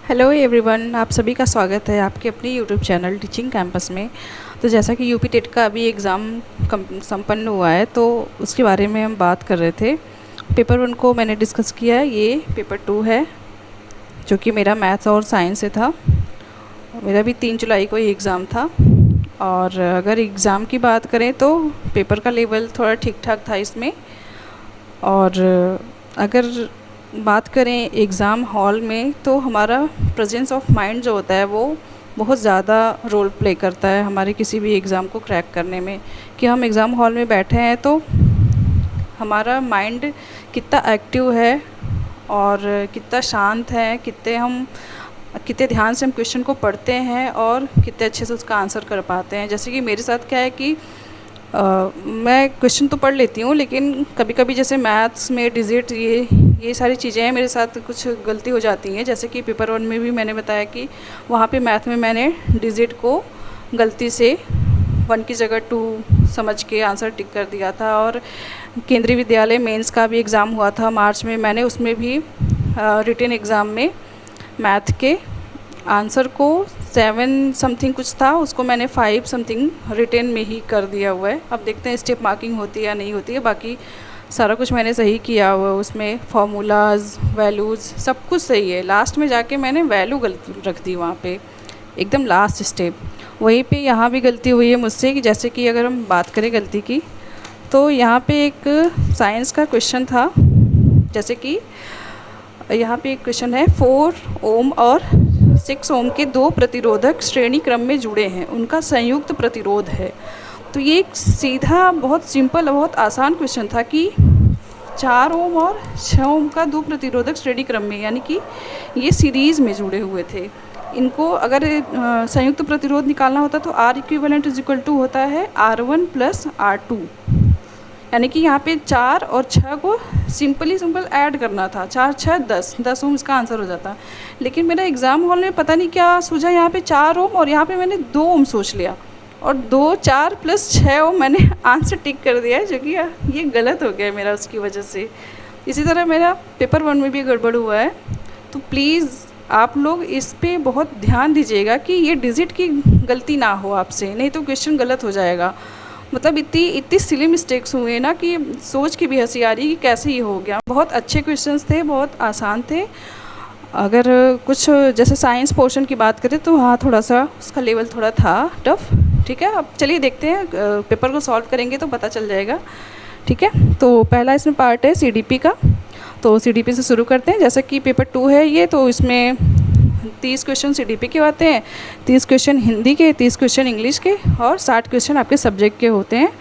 Hello everyone, आप सभी का स्वागत है आपके अपने यूट्यूब चैनल टीचिंग कैंपस में। तो जैसा कि यूपी टेट का अभी एग्ज़ाम संपन्न हुआ है, तो उसके बारे में हम बात कर रहे थे। पेपर 1 को मैंने डिस्कस किया है, ये पेपर 2 है जो कि मेरा मैथ्स और साइंस से था। मेरा भी 3 जुलाई को ही एग्ज़ाम था। और अगर एग्ज़ाम की बात करें तो पेपर का लेवल थोड़ा ठीक ठाक था इसमें। और अगर बात करें एग्ज़ाम हॉल में, तो हमारा प्रेजेंस ऑफ माइंड जो होता है वो बहुत ज़्यादा रोल प्ले करता है हमारे किसी भी एग्ज़ाम को क्रैक करने में। कि हम एग्ज़ाम हॉल में बैठे हैं तो हमारा माइंड कितना एक्टिव है और कितना शांत है, कितने ध्यान से हम क्वेश्चन को पढ़ते हैं और कितने अच्छे से उसका आंसर कर पाते हैं। जैसे कि मेरे साथ क्या है कि मैं क्वेश्चन तो पढ़ लेती हूँ, लेकिन कभी कभी जैसे मैथ्स में डिजिट ये सारी चीज़ें हैं, मेरे साथ कुछ गलती हो जाती हैं। जैसे कि पेपर 1 में भी मैंने बताया कि वहाँ पे मैथ में मैंने डिजिट को गलती से 1 की जगह 2 समझ के आंसर टिक कर दिया था। और केंद्रीय विद्यालय मेंस का भी एग्ज़ाम हुआ था मार्च में, मैंने उसमें भी रिटन एग्ज़ाम में मैथ के आंसर को 7 समथिंग कुछ था, उसको मैंने 5 समथिंग रिटन में ही कर दिया हुआ है। अब देखते हैं स्टेप मार्किंग होती है या नहीं होती है। बाकी सारा कुछ मैंने सही किया हुआ है, उसमें फार्मूलाज वैल्यूज़ सब कुछ सही है। लास्ट में जाके मैंने वैल्यू गलती रख दी वहाँ पे, एकदम लास्ट स्टेप। वहीं पे यहाँ भी गलती हुई है मुझसे कि जैसे कि अगर हम बात करें गलती की, तो यहाँ पे एक साइंस का क्वेश्चन था। जैसे कि यहाँ पे एक क्वेश्चन है, 4 ओम और 6 ओम के 2 प्रतिरोधक श्रेणी क्रम में जुड़े हैं, उनका संयुक्त प्रतिरोध है। तो ये एक सीधा बहुत सिंपल बहुत आसान क्वेश्चन था कि 4 ओम और 6 ओम का 2 प्रतिरोधक श्रेणी क्रम में, यानी कि ये सीरीज़ में जुड़े हुए थे। इनको अगर संयुक्त प्रतिरोध निकालना होता तो R equivalent is equal to होता है R1 प्लस R2, यानी कि यहाँ पे 4 और 6 को सिंपल ऐड करना था। 4 6 10 ओम इसका आंसर हो जाता। लेकिन मेरा एग्ज़ाम हॉल में पता नहीं क्या सूझा, यहाँ पे 4 ओम और यहाँ पे मैंने 2 ओम सोच लिया और 2 4 प्लस 6 ओम मैंने आंसर टिक कर दिया है, जो कि ये गलत हो गया मेरा उसकी वजह से। इसी तरह मेरा पेपर 1 में भी गड़बड़ हुआ है। तो प्लीज़ आप लोग इस पे बहुत ध्यान दीजिएगा कि ये डिजिट की गलती ना हो आपसे, नहीं तो क्वेश्चन गलत हो जाएगा। मतलब इतनी सिली मिस्टेक्स हुए ना कि सोच के भी हंसी आ रही कि कैसे ये हो गया। बहुत अच्छे क्वेश्चंस थे, बहुत आसान थे। अगर कुछ जैसे साइंस पोर्शन की बात करें तो हाँ, थोड़ा सा उसका लेवल थोड़ा था टफ। ठीक है, अब चलिए देखते हैं, पेपर को सॉल्व करेंगे तो पता चल जाएगा। ठीक है, तो पहला इसमें पार्ट है CDP का। तो CDP से शुरू करते हैं। जैसा कि पेपर 2 है ये, तो इसमें 30 क्वेश्चन CDP के आते हैं, 30 क्वेश्चन हिंदी के, 30 क्वेश्चन इंग्लिश के और 60 क्वेश्चन आपके सब्जेक्ट के होते हैं।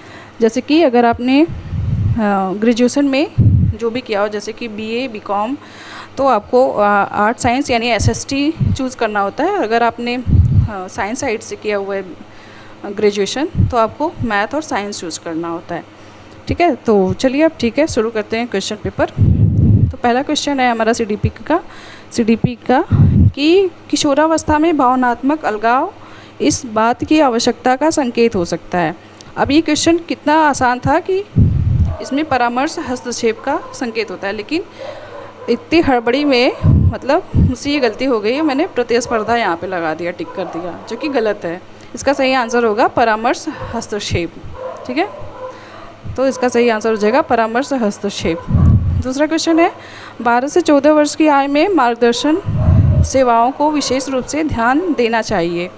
जैसे कि अगर आपने ग्रेजुएशन में जो भी किया हो, जैसे कि BA BCom, तो आपको आर्ट साइंस यानी SST चूज़ करना होता है। अगर आपने साइंस साइड से किया हुआ है ग्रेजुएशन, तो आपको मैथ और साइंस चूज़ करना होता है। ठीक है, तो चलिए अब ठीक है, शुरू करते हैं क्वेश्चन पेपर। तो पहला क्वेश्चन है हमारा CDP का कि किशोरावस्था में भावनात्मक अलगाव इस बात की आवश्यकता का संकेत हो सकता है। अब ये क्वेश्चन कितना आसान था कि इसमें परामर्श हस्तक्षेप का संकेत होता है, लेकिन इतनी हड़बड़ी में मतलब मुझसे ये गलती हो गई है, मैंने प्रतिस्पर्धा यहाँ पे लगा दिया, टिक कर दिया, जो कि गलत है। इसका सही आंसर होगा परामर्श हस्तक्षेप। ठीक है, तो इसका सही आंसर हो जाएगा परामर्श हस्तक्षेप। दूसरा क्वेश्चन है, 12 से 14 वर्ष की आयु में मार्गदर्शन सेवाओं को विशेष रूप से ध्यान देना चाहिए।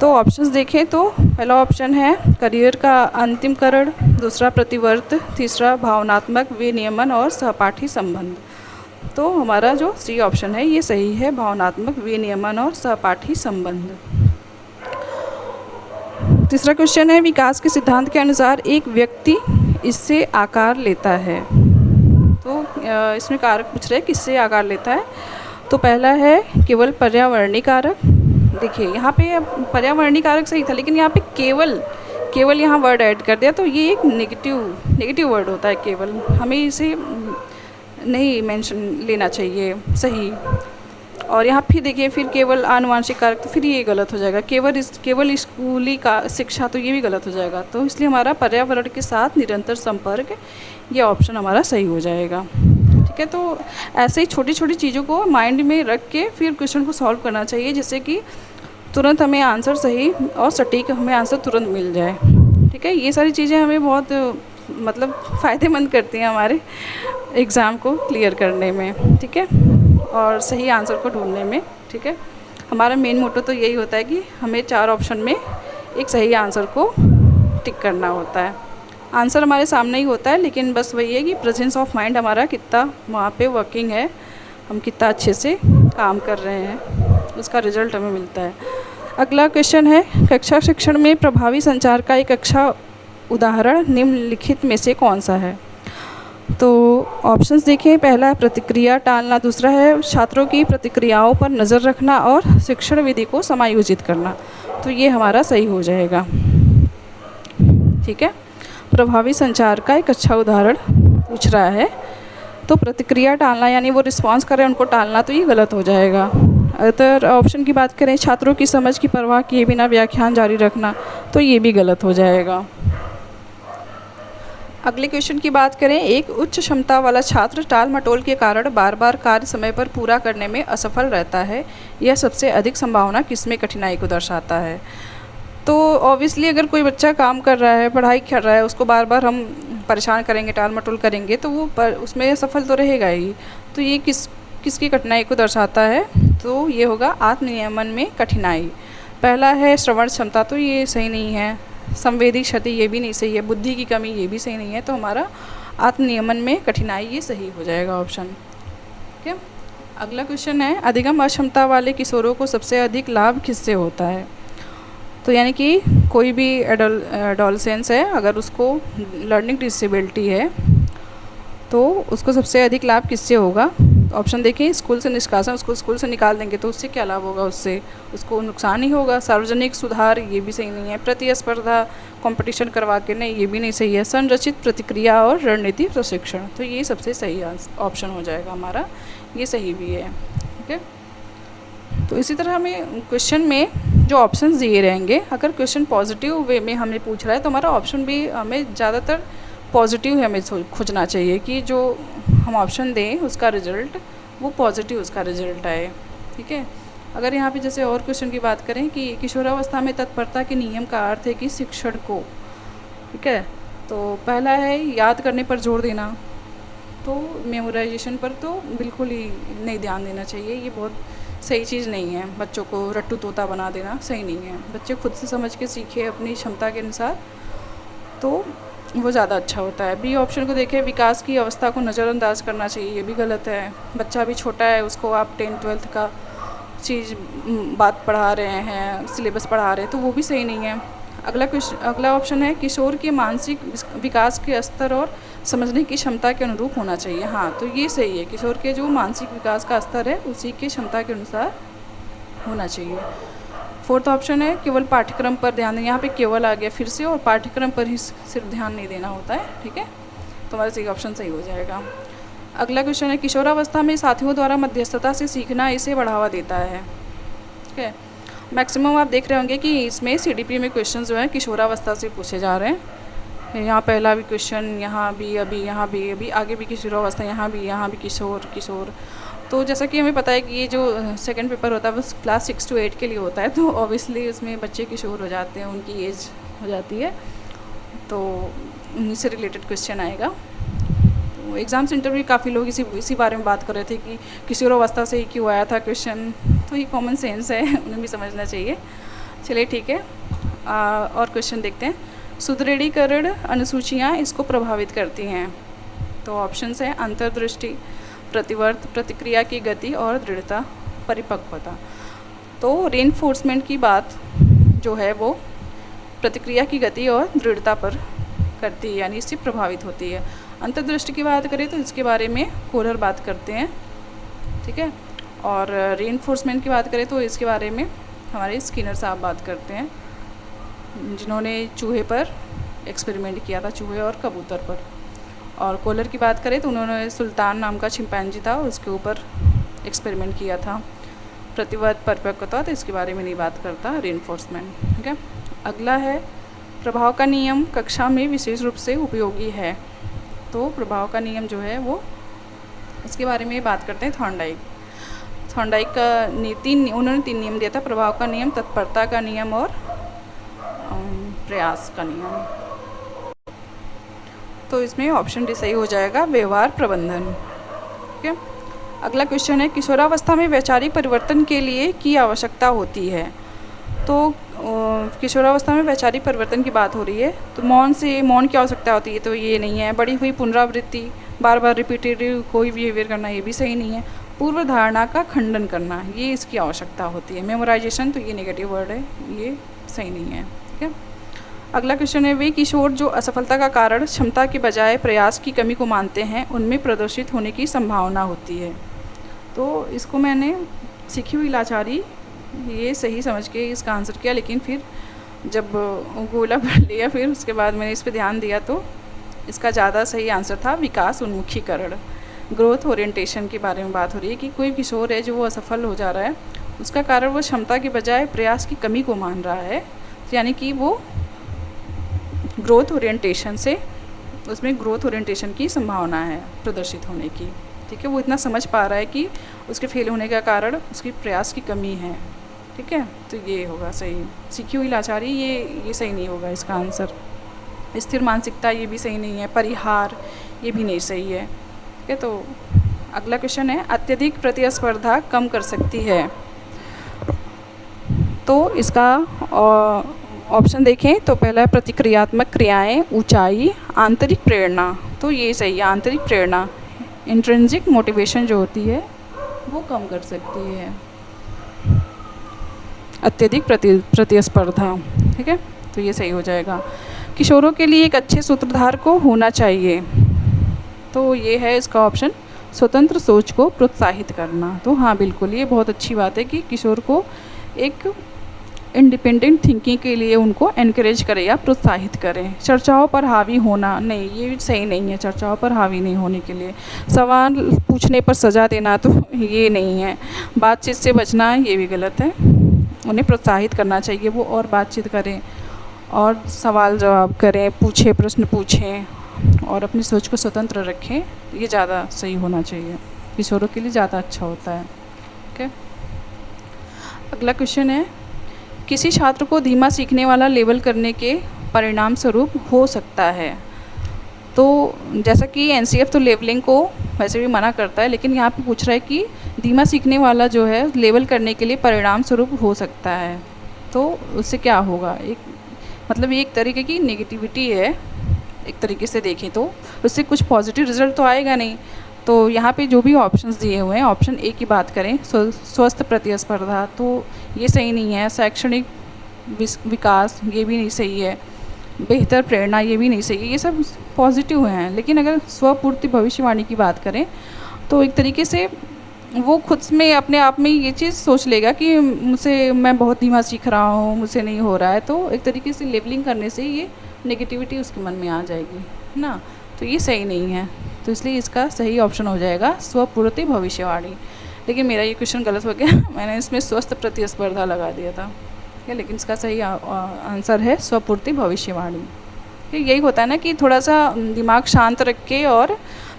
तो ऑप्शंस देखें तो पहला ऑप्शन है करियर का अंतिमकरण, दूसरा प्रतिवर्त, तीसरा भावनात्मक विनियमन और सहपाठी संबंध। तो हमारा जो C ऑप्शन है ये सही है, भावनात्मक विनियमन और सहपाठी संबंध। तीसरा क्वेश्चन है, विकास के सिद्धांत के अनुसार एक व्यक्ति इससे आकार लेता है। तो इसमें कारक पूछ रहे हैं किससे आकार लेता है। तो पहला है केवल पर्यावरणीय कारक। देखिए यहाँ पे पर्यावरणीय कारक सही था, लेकिन यहाँ पे केवल यहाँ वर्ड ऐड कर दिया, तो ये एक नेगेटिव वर्ड होता है केवल, हमें इसे नहीं मेंशन लेना चाहिए सही। और यहाँ फिर देखिए, फिर केवल आनुवांशिक कारक, तो फिर ये गलत हो जाएगा। केवल स्कूली का शिक्षा, तो ये भी गलत हो जाएगा। तो इसलिए हमारा पर्यावरण के साथ निरंतर संपर्क, ये ऑप्शन हमारा सही हो जाएगा। ठीक ठीक है। तो ऐसे ही छोटी छोटी चीज़ों को माइंड में रख के फिर क्वेश्चन को सॉल्व करना चाहिए, जिससे कि तुरंत हमें आंसर सही और सटीक हमें आंसर तुरंत मिल जाए। ठीक है, ये सारी चीज़ें हमें बहुत मतलब फ़ायदेमंद करती हैं हमारे एग्ज़ाम को क्लियर करने में। ठीक है, और सही आंसर को ढूंढने में। ठीक है, हमारा मेन मोटो तो यही होता है कि हमें 4 ऑप्शन में एक सही आंसर को टिक करना होता है। आंसर हमारे सामने ही होता है, लेकिन बस वही है कि प्रेजेंस ऑफ माइंड हमारा कितना वहाँ पे वर्किंग है, हम कितना अच्छे से काम कर रहे हैं, उसका रिजल्ट हमें मिलता है। अगला क्वेश्चन है, कक्षा शिक्षण में प्रभावी संचार का एक अच्छा उदाहरण निम्नलिखित में से कौन सा है? तो ऑप्शंस देखिए, पहला है प्रतिक्रिया टालना, दूसरा है छात्रों की प्रतिक्रियाओं पर नज़र रखना और शिक्षण विधि को समायोजित करना। तो ये हमारा सही हो जाएगा। ठीक है, प्रभावी संचार का एक अच्छा उदाहरण पूछ रहा है, तो प्रतिक्रिया टालना यानी वो रिस्पॉन्स करें उनको टालना, तो ये गलत हो जाएगा। अगर ऑप्शन की बात करें, छात्रों की समझ की परवाह किए बिना व्याख्यान जारी रखना, तो ये भी गलत हो जाएगा। अगले क्वेश्चन की बात करें, एक उच्च क्षमता वाला छात्र टाल मटोल के कारण बार बार कार्य समय पर पूरा करने में असफल रहता है, यह सबसे अधिक संभावना किसमें कठिनाई को दर्शाता है? तो ऑब्वियसली अगर कोई बच्चा काम कर रहा है, पढ़ाई कर रहा है, उसको बार बार हम परेशान करेंगे, टाल मटोल करेंगे, तो वो उसमें असफल तो रहेगा ही। तो ये किसकी कठिनाई को दर्शाता है? तो ये होगा आत्मनियमन में कठिनाई। पहला है श्रवण क्षमता, तो ये सही नहीं है। संवेदी क्षति, ये भी नहीं सही है। बुद्धि की कमी, ये भी सही नहीं है। तो हमारा आत्मनियमन में कठिनाई ये सही हो जाएगा ऑप्शन। ठीक है, अगला क्वेश्चन है, अधिगम अक्षमता वाले किशोरों को सबसे अधिक लाभ किससे होता है? तो यानी कि कोई भी एडोलसेंस है, अगर उसको लर्निंग डिसेबिलिटी है, तो उसको सबसे अधिक लाभ किससे होगा? ऑप्शन देखिए, स्कूल से निष्कासन, उसको स्कूल से निकाल देंगे तो उससे क्या लाभ होगा? उससे उसको नुकसान ही होगा। सार्वजनिक सुधार, ये भी सही नहीं है। प्रतिस्पर्धा, कंपटीशन करवा के, नहीं, ये भी नहीं सही है। संरचित प्रतिक्रिया और रणनीति प्रशिक्षण, तो ये सबसे सही ऑप्शन हो जाएगा हमारा, ये सही भी है। ठीक है, तो इसी तरह हमें क्वेश्चन में जो ऑप्शंस दिए रहेंगे, अगर क्वेश्चन पॉजिटिव वे में हमें पूछ रहा है तो हमारा ऑप्शन भी हमें ज़्यादातर पॉजिटिव हमें खोजना चाहिए कि जो हम ऑप्शन दें उसका रिज़ल्ट वो पॉजिटिव उसका रिज़ल्ट आए। ठीक है, अगर यहाँ पे जैसे और क्वेश्चन की बात करें कि किशोरावस्था में तत्परता के नियम का अर्थ है कि शिक्षण को, ठीक है, तो पहला है याद करने पर जोर देना, तो मेमोराइजेशन पर तो बिल्कुल ही नहीं ध्यान देना चाहिए, ये बहुत सही चीज़ नहीं है। बच्चों को रट्टू तोता बना देना सही नहीं है। बच्चे खुद से समझ के सीखे अपनी क्षमता के अनुसार, तो वो ज़्यादा अच्छा होता है। बी ऑप्शन को देखें, विकास की अवस्था को नज़रअंदाज करना चाहिए, ये भी गलत है। बच्चा भी छोटा है, उसको आप 10th-12th का चीज़ बात पढ़ा रहे हैं, सिलेबस पढ़ा रहे हैं, तो वो भी सही नहीं है। अगला ऑप्शन है, किशोर के मानसिक विकास के स्तर और समझने की क्षमता के अनुरूप होना चाहिए। हाँ, तो ये सही है, किशोर के जो मानसिक विकास का स्तर है उसी की क्षमता के अनुसार होना चाहिए। फोर्थ ऑप्शन है, केवल पाठ्यक्रम पर ध्यान दें, यहाँ पे केवल आ गया फिर से, और पाठ्यक्रम पर ही सिर्फ ध्यान नहीं देना होता है। ठीक है, तो हमारा सही ऑप्शन सही हो जाएगा। अगला क्वेश्चन है, किशोरावस्था में साथियों द्वारा मध्यस्थता से सीखना इसे बढ़ावा देता है। ठीक है, मैक्सिमम आप देख रहे होंगे कि इसमें CDP में क्वेश्चन जो है किशोरावस्था से पूछे जा रहे हैं। यहाँ पहला भी क्वेश्चन, यहाँ भी, अभी आगे भी किशोरावस्था, यहाँ भी किशोर। तो जैसा कि हमें पता है कि ये जो सेकंड पेपर होता है वो क्लास 6 to 8 के लिए होता है, तो ऑब्वियसली उसमें बच्चे किशोर हो जाते हैं, उनकी एज हो जाती है, तो उन्हीं से रिलेटेड क्वेश्चन आएगा। तो एग्ज़ाम सेंटर में काफ़ी लोग इसी बारे में बात कर रहे थे कि किशोरावस्था से ही क्यों आया था क्वेश्चन, तो ये कॉमन सेंस है, उन्हें भी समझना चाहिए। चलिए ठीक है, और क्वेश्चन देखते हैं। सुदृढ़ीकरण अनुसूचियाँ इसको प्रभावित करती हैं, तो ऑप्शंस हैं अंतर्दृष्टि, प्रतिवर्त, प्रतिक्रिया की गति और दृढ़ता, परिपक्वता। तो रेनफोर्समेंट की बात जो है वो प्रतिक्रिया की गति और दृढ़ता पर करती है, यानी इससे प्रभावित होती है। अंतर्दृष्टि की बात करें तो इसके बारे में कोहलर बात करते हैं। ठीक है, और रेनफोर्समेंट की बात करें तो इसके बारे में हमारे स्किनर साहब बात करते हैं, जिन्होंने चूहे पर एक्सपेरिमेंट किया था, चूहे और कबूतर पर। और कोहलर की बात करें तो उन्होंने सुल्तान नाम का चिंपैंजी था, उसके ऊपर एक्सपेरिमेंट किया था। प्रतिवर्त, परिपक्वता, तो इसके बारे में नहीं बात करता रेनफोर्समेंट। ठीक है, अगला है प्रभाव का नियम कक्षा में विशेष रूप से उपयोगी है। तो प्रभाव का नियम जो है वो उसके बारे में बात करते हैं। थॉर्नडाइक का उन्होंने 3 नियम दिया था, प्रभाव का नियम, तत्परता का नियम और प्रयास का नियम। तो इसमें ऑप्शन डी सही हो जाएगा, व्यवहार प्रबंधन। ठीक है। अगला क्वेश्चन है, किशोरावस्था में वैचारिक परिवर्तन के लिए की आवश्यकता होती है। तो किशोरावस्था में वैचारिक परिवर्तन की बात हो रही है, तो मौन की आवश्यकता होती है, तो ये नहीं है। बढ़ी हुई पुनरावृत्ति, बार बार रिपीटेटिव कोई बिहेवियर करना, ये भी सही नहीं है। पूर्व धारणा का खंडन करना, ये इसकी आवश्यकता होती है। मेमोराइजेशन, तो ये नेगेटिव वर्ड है, ये सही नहीं है। ठीक है। अगला क्वेश्चन है, वे किशोर जो असफलता का कारण क्षमता के बजाय प्रयास की कमी को मानते हैं, उनमें प्रदर्शित होने की संभावना होती है। तो इसको मैंने सीखी हुई लाचारी ये सही समझ के इसका आंसर किया, लेकिन फिर जब गोला पढ़ लिया फिर उसके बाद मैंने इस पर ध्यान दिया तो इसका ज़्यादा सही आंसर था विकास उन्मुखीकरण। ग्रोथ ओरिएंटेशन के बारे में बात हो रही है कि कोई किशोर है जो वो असफल हो जा रहा है, उसका कारण वो क्षमता के बजाय प्रयास की कमी को मान रहा है, यानी कि वो ग्रोथ ओरिएंटेशन से, उसमें ग्रोथ ओरिएंटेशन की संभावना है प्रदर्शित होने की। ठीक है। वो इतना समझ पा रहा है कि उसके फेल होने का कारण उसकी प्रयास की कमी है। ठीक है। तो ये होगा सही। सीखी हुई लाचारी ये सही नहीं होगा इसका आंसर। स्थिर मानसिकता, ये भी सही नहीं है। परिहार, ये भी नहीं सही है। ठीक है। तो अगला क्वेश्चन है, अत्यधिक प्रतिस्पर्धा कम कर सकती है। तो इसका ऑप्शन देखें तो पहला है प्रतिक्रियात्मक क्रियाएं, ऊंचाई, आंतरिक प्रेरणा। तो ये सही है, आंतरिक प्रेरणा, इंट्रिंसिक मोटिवेशन जो होती है वो कम कर सकती है अत्यधिक प्रतिस्पर्धा। ठीक है। तो ये सही हो जाएगा। किशोरों के लिए एक अच्छे सूत्रधार को होना चाहिए। तो ये है इसका ऑप्शन, स्वतंत्र सोच को प्रोत्साहित करना। तो हाँ बिल्कुल, ये बहुत अच्छी बात है कि किशोर को एक इंडिपेंडेंट थिंकिंग के लिए उनको एनकरेज करें या प्रोत्साहित करें। चर्चाओं पर हावी होना, नहीं, ये सही नहीं है। चर्चाओं पर हावी नहीं होने के लिए सवाल पूछने पर सज़ा देना, तो ये नहीं है। बातचीत से बचना, ये भी गलत है। उन्हें प्रोत्साहित करना चाहिए वो और बातचीत करें और सवाल जवाब करें, प्रश्न पूछें और अपनी सोच को स्वतंत्र रखें। ये ज़्यादा सही होना चाहिए, किशोरों के लिए ज़्यादा अच्छा होता है। ओके। अगला क्वेश्चन है, किसी छात्र को धीमा सीखने वाला लेबल करने के परिणाम स्वरूप हो सकता है। तो जैसा कि एनसीएफ तो लेबलिंग को वैसे भी मना करता है, लेकिन यहाँ पे पूछ रहा है कि धीमा सीखने वाला जो है लेबल करने के लिए परिणाम स्वरूप हो सकता है। तो उससे क्या होगा, मतलब ये एक तरीके की नेगेटिविटी है। एक तरीके से देखें तो उससे कुछ पॉजिटिव रिजल्ट तो आएगा नहीं। तो यहाँ पे जो भी ऑप्शंस दिए हुए हैं, ऑप्शन ए की बात करें, स्वस्थ प्रतिस्पर्धा, तो ये सही नहीं है। शैक्षणिक विकास, ये भी नहीं सही है। बेहतर प्रेरणा, ये भी नहीं सही है। ये सब पॉजिटिव हैं, लेकिन अगर स्वपूर्ति भविष्यवाणी की बात करें तो एक तरीके से वो खुद में अपने आप में ये चीज़ सोच लेगा कि मैं बहुत धीमा सीख रहा हूँ, मुझसे नहीं हो रहा है। तो एक तरीके से लेबलिंग करने से ये नेगेटिविटी उसके मन में आ जाएगी ना, तो ये सही नहीं है। तो इसलिए इसका सही ऑप्शन हो जाएगा स्वपूर्ति भविष्यवाणी। लेकिन मेरा ये क्वेश्चन गलत हो गया, मैंने इसमें स्वस्थ प्रतिस्पर्धा लगा दिया था। लेकिन इसका सही आंसर है स्वपूर्ति भविष्यवाणी। यही होता है ना कि थोड़ा सा दिमाग शांत रख के और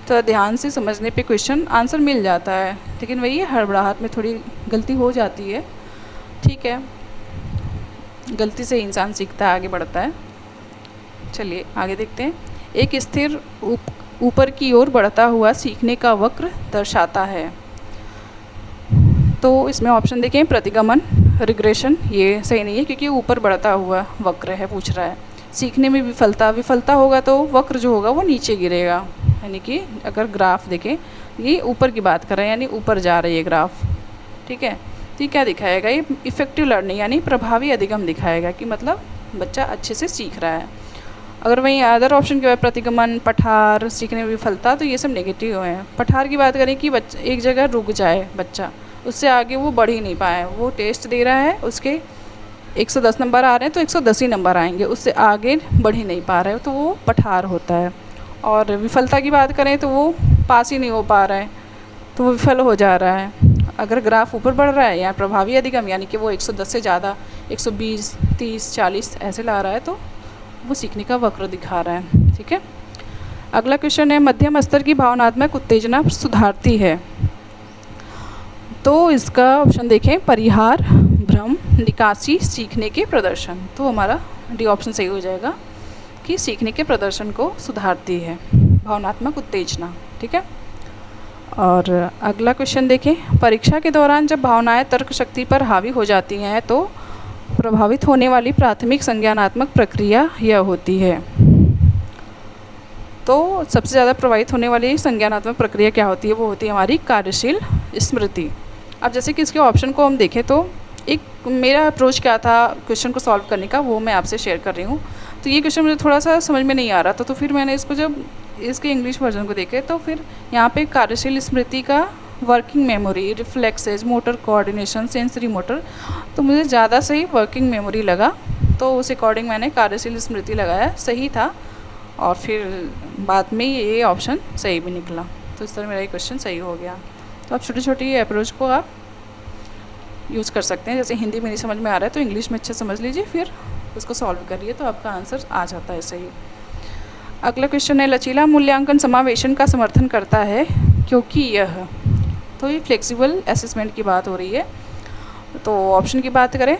थोड़ा ध्यान से समझने पे क्वेश्चन आंसर मिल जाता है, लेकिन वही हड़बड़ाहट में थोड़ी गलती हो जाती है। ठीक है, गलती से इंसान सीखता है, आगे बढ़ता है। चलिए आगे देखते हैं। एक स्थिर ऊपर की ओर बढ़ता हुआ सीखने का वक्र दर्शाता है। तो इसमें ऑप्शन देखें, प्रतिगमन, रिग्रेशन, ये सही नहीं है क्योंकि ऊपर बढ़ता हुआ वक्र है, पूछ रहा है। सीखने में विफलता होगा तो वक्र जो होगा वो नीचे गिरेगा, यानी कि अगर ग्राफ देखें, ये ऊपर की बात कर रहे हैं, यानी ऊपर जा रही है ग्राफ। ठीक है, तो ये क्या दिखाएगा, ये इफ़ेक्टिव लर्निंग यानी प्रभावी अधिगम दिखाएगा कि मतलब बच्चा अच्छे से सीख रहा है। अगर वहीं अदर ऑप्शन के बाद प्रतिगमन, पठार, सीखने में विफलता, तो ये सब नेगेटिव हैं। पठार की बात करें कि बच्चा एक जगह रुक जाए, बच्चा उससे आगे वो बढ़ ही नहीं पाए, वो टेस्ट दे रहा है, उसके 110 नंबर आ रहे हैं तो 110 ही नंबर आएंगे, उससे आगे बढ़ ही नहीं पा रहे हो, तो वो पठार होता है। और विफलता की बात करें तो वो पास ही नहीं हो पा रहा है, तो वो विफल हो जा रहा है। अगर ग्राफ ऊपर बढ़ रहा है या प्रभावी अधिगम यानी कि वो 110 से ज़्यादा 120, 30, 40 ऐसे ला रहा है, तो वो सीखने का वक्र दिखा रहा है। ठीक है, अगला क्वेश्चन है, मध्यम स्तर की भावनात्मक उत्तेजना सुधारती है। तो इसका ऑप्शन देखें, परिहार, भ्रम, निकासी, सीखने के प्रदर्शन। तो हमारा डी ऑप्शन सही हो जाएगा कि सीखने के प्रदर्शन को सुधारती है भावनात्मक उत्तेजना। ठीक है। और अगला क्वेश्चन देखें, परीक्षा के दौरान जब भावनाएं तर्क शक्ति पर हावी हो जाती हैं तो प्रभावित होने वाली प्राथमिक संज्ञानात्मक प्रक्रिया यह होती है। तो सबसे ज़्यादा प्रभावित होने वाली संज्ञानात्मक प्रक्रिया क्या होती है? वो होती है हमारी कार्यशील स्मृति। अब जैसे कि इसके ऑप्शन को हम देखें तो एक मेरा अप्रोच क्या था क्वेश्चन को सॉल्व करने का, वो मैं आपसे शेयर कर रही हूँ। तो ये क्वेश्चन मुझे थोड़ा सा समझ में नहीं आ रहा था, तो फिर मैंने इसको जब इसके इंग्लिश वर्जन को देखे तो फिर यहाँ पे कार्यशील स्मृति का working memory, reflexes, motor coordination, sensory motor, तो मुझे ज़्यादा सही वर्किंग मेमोरी लगा, तो उस अकॉर्डिंग मैंने कार्यशील स्मृति लगाया, सही था। और फिर बाद में ये ऑप्शन सही भी निकला, तो इस तरह मेरा ये क्वेश्चन सही हो गया। तो आप छोटी छोटी अप्रोच को आप यूज़ कर सकते हैं। जैसे हिंदी में नहीं समझ में आ रहा है तो इंग्लिश में अच्छे समझ लीजिए, फिर उसको सॉल्व करिए तो आपका आंसर आ जाता है सही। अगला क्वेश्चन है, लचीला मूल्यांकन समावेशन का समर्थन करता है क्योंकि यह। तो ये फ्लेक्सिबल असेसमेंट की बात हो रही है। तो ऑप्शन की बात करें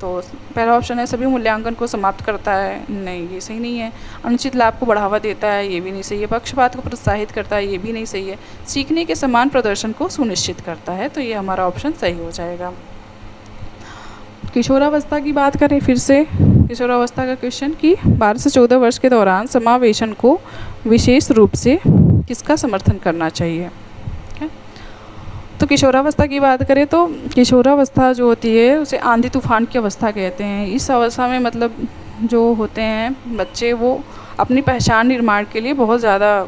तो पहला ऑप्शन है, सभी मूल्यांकन को समाप्त करता है। नहीं, ये सही नहीं है। अनुचित लाभ को बढ़ावा देता है, ये भी नहीं सही है। पक्षपात को प्रोत्साहित करता है, ये भी नहीं सही है। सीखने के समान प्रदर्शन को सुनिश्चित करता है, तो ये हमारा ऑप्शन सही हो जाएगा। किशोरावस्था की बात करें फिर से, किशोरावस्था का क्वेश्चन कि 12 से 14 वर्ष के दौरान समावेशन को विशेष रूप से किसका समर्थन करना चाहिए? तो किशोरावस्था की बात करें तो किशोरावस्था जो होती है उसे आंधी तूफान की अवस्था कहते हैं। इस अवस्था में मतलब जो होते हैं बच्चे, वो अपनी पहचान निर्माण के लिए बहुत ज़्यादा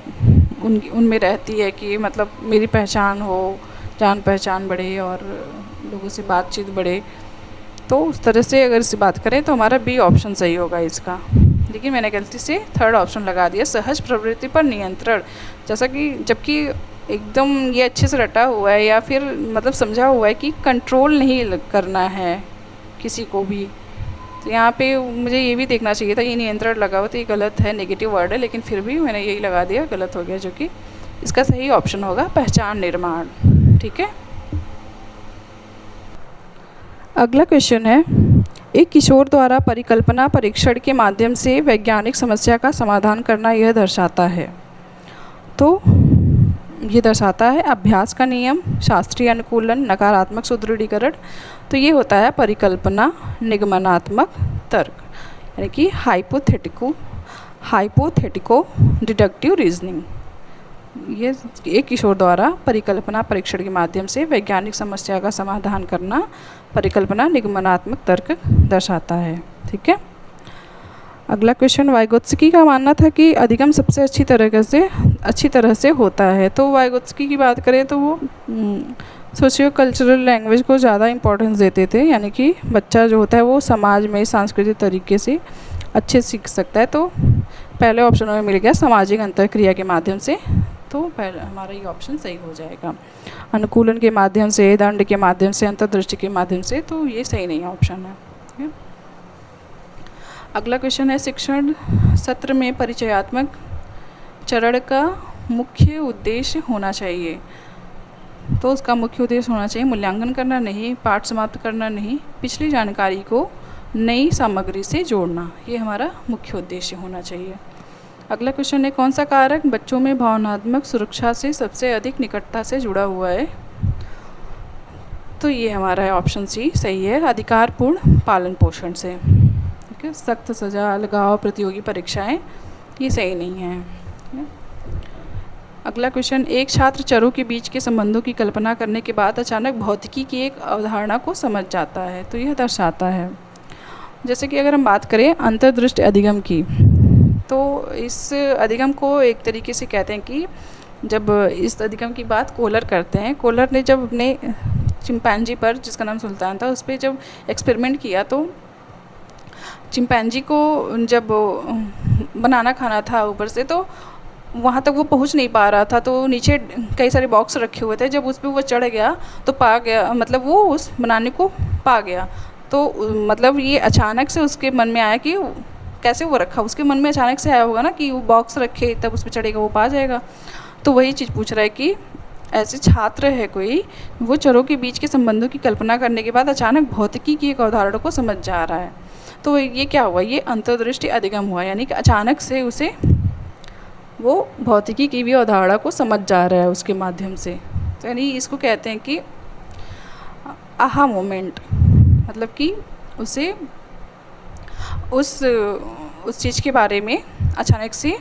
उनमें रहती है कि मतलब मेरी पहचान हो, जान पहचान बढ़े और लोगों से बातचीत बढ़े। तो उस तरह से अगर इससे बात करें तो हमारा बी ऑप्शन सही होगा इसका। लेकिन मैंने गलती से थर्ड ऑप्शन लगा दिया, सहज प्रवृत्ति पर नियंत्रण। जैसा कि जबकि एकदम ये अच्छे से रटा हुआ है या फिर मतलब समझा हुआ है कि कंट्रोल नहीं करना है किसी को भी, तो यहाँ पे मुझे ये भी देखना चाहिए था, ये नियंत्रण लगा हुआ तो ये गलत है, नेगेटिव वर्ड है, लेकिन फिर भी मैंने यही लगा दिया, गलत हो गया, जो कि इसका सही ऑप्शन होगा पहचान निर्माण। ठीक है। अगला क्वेश्चन है, एक किशोर द्वारा परिकल्पना परीक्षण के माध्यम से वैज्ञानिक समस्या का समाधान करना यह दर्शाता है। तो ये दर्शाता है अभ्यास का नियम, शास्त्रीय अनुकूलन, नकारात्मक सुदृढ़ीकरण। तो ये होता है परिकल्पना निगमनात्मक तर्क, यानी कि हाइपोथेटिको डिडक्टिव रीजनिंग। ये एक किशोर द्वारा परिकल्पना परीक्षण के माध्यम से वैज्ञानिक समस्या का समाधान करना परिकल्पना निगमनात्मक तर्क दर्शाता है। ठीक है। अगला क्वेश्चन, वाइगोत्स्की का मानना था कि अधिगम सबसे अच्छी तरह से होता है। तो वाइगोत्स्की की बात करें तो वो सोशियो कल्चरल लैंग्वेज को ज़्यादा इम्पोर्टेंस देते थे, यानी कि बच्चा जो होता है वो समाज में सांस्कृतिक तरीके से अच्छे सीख सकता है। तो पहले ऑप्शन में मिल गया सामाजिक अंतःक्रिया के माध्यम से, तो पहले हमारा ये ऑप्शन सही हो जाएगा। अनुकूलन के माध्यम से, दंड के माध्यम से, अंतर्दृष्टि के माध्यम से, तो ये सही नहीं ऑप्शन है। ठीक है। अगला क्वेश्चन है, शिक्षण सत्र में परिचयात्मक चरण का मुख्य उद्देश्य होना चाहिए। तो उसका मुख्य उद्देश्य होना चाहिए मूल्यांकन करना नहीं, पाठ समाप्त करना नहीं, पिछली जानकारी को नई सामग्री से जोड़ना, ये हमारा मुख्य उद्देश्य होना चाहिए। अगला क्वेश्चन है, कौन सा कारक बच्चों में भावनात्मक सुरक्षा से सबसे अधिक निकटता से जुड़ा हुआ है? तो ये हमारा ऑप्शन सी सही है, अधिकारपूर्ण पालन पोषण से। ठीक है। सख्त सजा, अलगाव, प्रतियोगी परीक्षाएं, ये सही नहीं है। अगला क्वेश्चन, एक छात्र चरों के बीच के संबंधों की कल्पना करने के बाद अचानक भौतिकी की एक अवधारणा को समझ जाता है। तो यह दर्शाता है, जैसे कि अगर हम बात करें अंतर्दृष्टि अधिगम की, तो इस अधिगम को एक तरीके से कहते हैं कि जब इस अधिगम की बात कोलर करते हैं, कोलर ने जब अपने चिंपैंजी पर, जिसका नाम सुल्तान था, उस पर जब एक्सपेरिमेंट किया तो चिंपैंजी को जब बनाना खाना था ऊपर से, तो वहाँ तक वो पहुँच नहीं पा रहा था, तो नीचे कई सारे बॉक्स रखे हुए थे। जब उस पर वो चढ़ गया तो पा गया, मतलब वो उस बनाने को पा गया। तो मतलब ये अचानक से उसके मन में आया कि कैसे वो रखा, उसके मन में अचानक से आया होगा ना कि वो बॉक्स रखे तब उस पर चढ़ेगा, वो पा जाएगा। तो वही चीज़ पूछ रहा है कि ऐसे छात्र है कोई, वो चरों के बीच के संबंधों की कल्पना करने के बाद अचानक भौतिकी की एक अवधारणा को समझ जा रहा है। तो ये क्या हुआ, ये अंतर्दृष्टि अधिगम हुआ, यानी कि अचानक से उसे वो भौतिकी की भी अवधारणा को समझ जा रहा है उसके माध्यम से। तो यानी इसको कहते हैं कि आहा मोमेंट, मतलब कि उसे उस चीज़ के बारे में अचानक से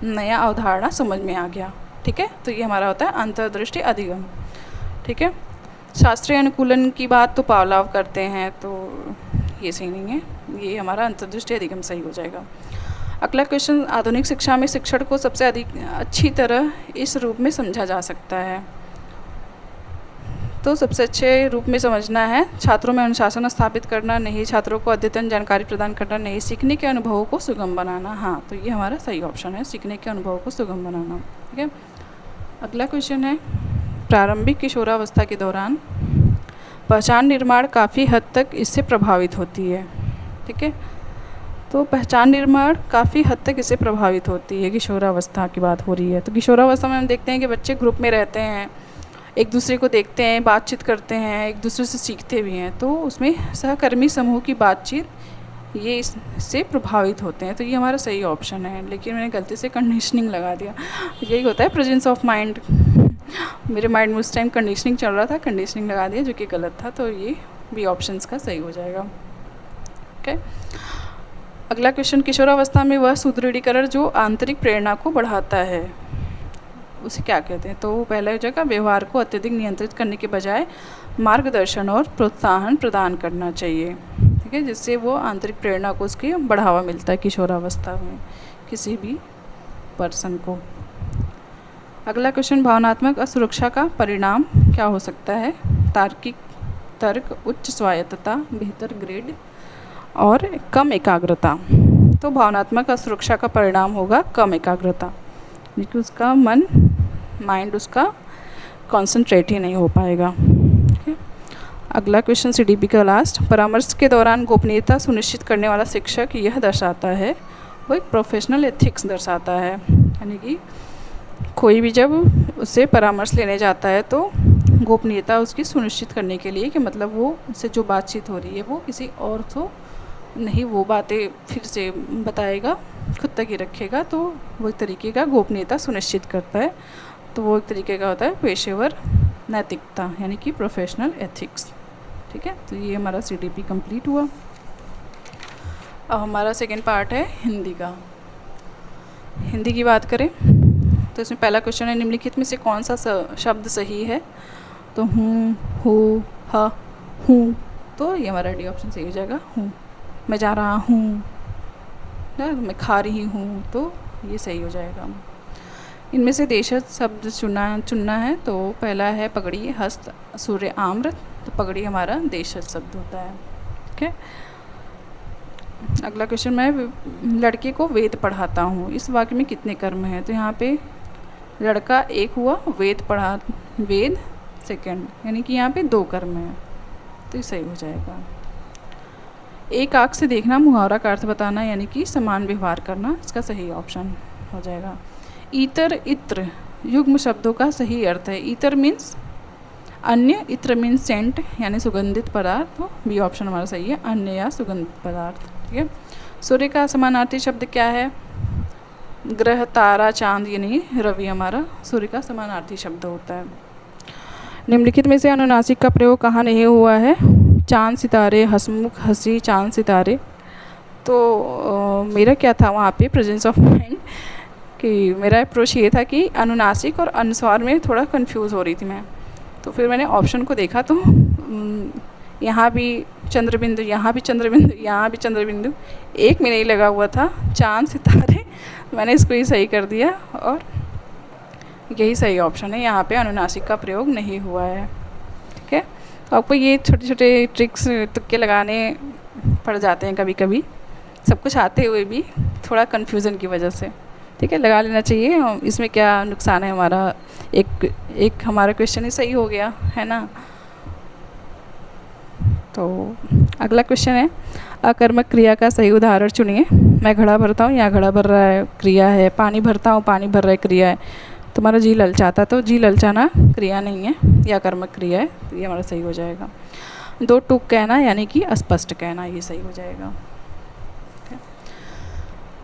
नया अवधारणा समझ में आ गया। ठीक है, तो ये हमारा होता है अंतर्दृष्टि अधिगम। ठीक है, शास्त्रीय अनुकूलन की बात तो पावलाव करते हैं, तो ये सही नहीं है, ये हमारा अंतर्दृष्टि अधिगम सही हो जाएगा। अगला क्वेश्चन, आधुनिक शिक्षा में शिक्षण को सबसे अधिक अच्छी तरह इस रूप में समझा जा सकता है। तो सबसे अच्छे रूप में समझना है, छात्रों में अनुशासन स्थापित करना, नहीं छात्रों को अद्यतन जानकारी प्रदान करना, नहीं सीखने के अनुभवों को सुगम बनाना। हाँ, तो ये हमारा सही ऑप्शन है, सीखने के अनुभवों को सुगम बनाना। ठीक है, अगला क्वेश्चन है, प्रारंभिक किशोरावस्था के दौरान पहचान निर्माण काफ़ी हद तक इससे प्रभावित होती है। ठीक है, तो पहचान निर्माण काफ़ी हद तक इससे प्रभावित होती है, किशोरावस्था की बात हो रही है। तो किशोरावस्था में हम देखते हैं कि बच्चे ग्रुप में रहते हैं, एक दूसरे को देखते हैं, बातचीत करते हैं, एक दूसरे से सीखते भी हैं, तो उसमें सहकर्मी समूह की बातचीत ये इससे प्रभावित होते हैं। तो ये हमारा सही ऑप्शन है, लेकिन मैंने गलती से कंडीशनिंग लगा दिया। यही होता है प्रेजेंस ऑफ माइंड, मेरे माइंड में उस टाइम कंडीशनिंग चल रहा था, कंडीशनिंग लगा दिया जो कि गलत था, तो ये भी ऑप्शंस का सही हो जाएगा। ओके, अगला क्वेश्चन, किशोरावस्था में वह सुदृढ़ीकरण जो आंतरिक प्रेरणा को बढ़ाता है उसे क्या कहते हैं। तो पहला हो जाएगा, व्यवहार को अत्यधिक नियंत्रित करने के बजाय मार्गदर्शन और प्रोत्साहन प्रदान करना चाहिए। ठीक है, जिससे वो आंतरिक प्रेरणा को उसकी बढ़ावा मिलता है किशोरावस्था में किसी भी पर्सन को। अगला क्वेश्चन, भावनात्मक असुरक्षा का परिणाम क्या हो सकता है। तार्किक तर्क, उच्च स्वायत्तता, बेहतर ग्रेड और कम एकाग्रता। तो भावनात्मक असुरक्षा का परिणाम होगा कम एकाग्रता, क्योंकि उसका माइंड उसका कंसंट्रेट ही नहीं हो पाएगा। okay? अगला क्वेश्चन, CDP का लास्ट, परामर्श के दौरान गोपनीयता सुनिश्चित करने वाला शिक्षक यह दर्शाता है, वो एक प्रोफेशनल एथिक्स दर्शाता है। यानी कि कोई भी जब उससे परामर्श लेने जाता है तो गोपनीयता उसकी सुनिश्चित करने के लिए, कि मतलब वो उससे जो बातचीत हो रही है वो किसी और को नहीं वो बातें फिर से बताएगा, खुद तक ही रखेगा, तो वो एक तरीके का गोपनीयता सुनिश्चित करता है। तो वो एक तरीके का होता है पेशेवर नैतिकता, यानी कि प्रोफेशनल एथिक्स। ठीक है, तो ये हमारा CDP कंप्लीट हुआ। अब हमारा सेकंड पार्ट है हिंदी का। हिंदी की बात करें तो इसमें पहला क्वेश्चन है, निम्नलिखित में से कौन सा शब्द सही है। तो हूँ, हो, हा, हूँ, तो ये हमारा डी ऑप्शन सही हो जाएगा, हूँ। मैं जा रहा हूँ, मैं खा रही हूँ, तो ये सही हो जाएगा। इनमें से देशज शब्द चुनना है। तो पहला है पगड़ी, हस्त, सूर्य, आम्र। तो पगड़ी हमारा देशज शब्द होता है। ठीक है, अगला क्वेश्चन, मैं लड़के को वेद पढ़ाता हूँ, इस वाक्य में कितने कर्म हैं। तो यहाँ पे लड़का एक हुआ, वेद सेकंड, यानी कि यहाँ पे 2 कर्म हैं, तो ये सही हो जाएगा। एक आँख से देखना, मुहावरा का अर्थ बताना, यानी कि समान व्यवहार करना, इसका सही ऑप्शन हो जाएगा। ईतर, इत्र युग्म शब्दों का सही अर्थ है। ईतर मीन्स अन्य, इत्र मीन्स सेंट, यानी सुगंधित पदार्थ। तो बी ऑप्शन हमारा सही है, अन्य या सुगंधित पदार्थ। ठीक है, सूर्य का समानार्थी शब्द क्या है। ग्रह, तारा, चांद, यानी रवि हमारा सूर्य का समानार्थी शब्द होता है। निम्नलिखित में से अनुनासिक का प्रयोग कहाँ नहीं हुआ है। चांद, सितारे, हंसमुख, हंसी, चांद, सितारे। तो मेरा क्या था वहाँ पे प्रेजेंस ऑफ माइंड, कि मेरा अप्रोच ये था कि अनुनासिक और अनुस्वार में थोड़ा कंफ्यूज हो रही थी मैं। तो फिर मैंने ऑप्शन को देखा, तो यहाँ भी चंद्रबिंदु, यहाँ भी चंद्रबिंदु, यहाँ भी चंद्रबिंदु, एक में नहीं लगा हुआ था, चांद, सितारे। मैंने इसको ही सही कर दिया और यही सही ऑप्शन है, यहाँ पे अनुनासिक का प्रयोग नहीं हुआ है। ठीक है, तो आपको ये छोटे छोटे ट्रिक्स तुक्के लगाने पड़ जाते हैं कभी कभी, सब कुछ आते हुए भी थोड़ा कन्फ्यूज़न की वजह से। ठीक है, लगा लेना चाहिए, इसमें क्या नुकसान है हमारा। एक हमारा क्वेश्चन ही सही हो गया है ना। तो तो अगला क्वेश्चन है, अकर्मक क्रिया का सही उदाहरण चुनिए। मैं घड़ा भरता हूँ, यहाँ घड़ा भर रहा है क्रिया है। पानी भरता हूँ, पानी भर रहा है क्रिया है। तुम्हारा जी ललचाता, तो जी ललचाना क्रिया नहीं है, यह अकर्मक क्रिया है, तो ये हमारा सही हो जाएगा। दो टूक कहना यानी कि अस्पष्ट कहना, ये सही हो जाएगा।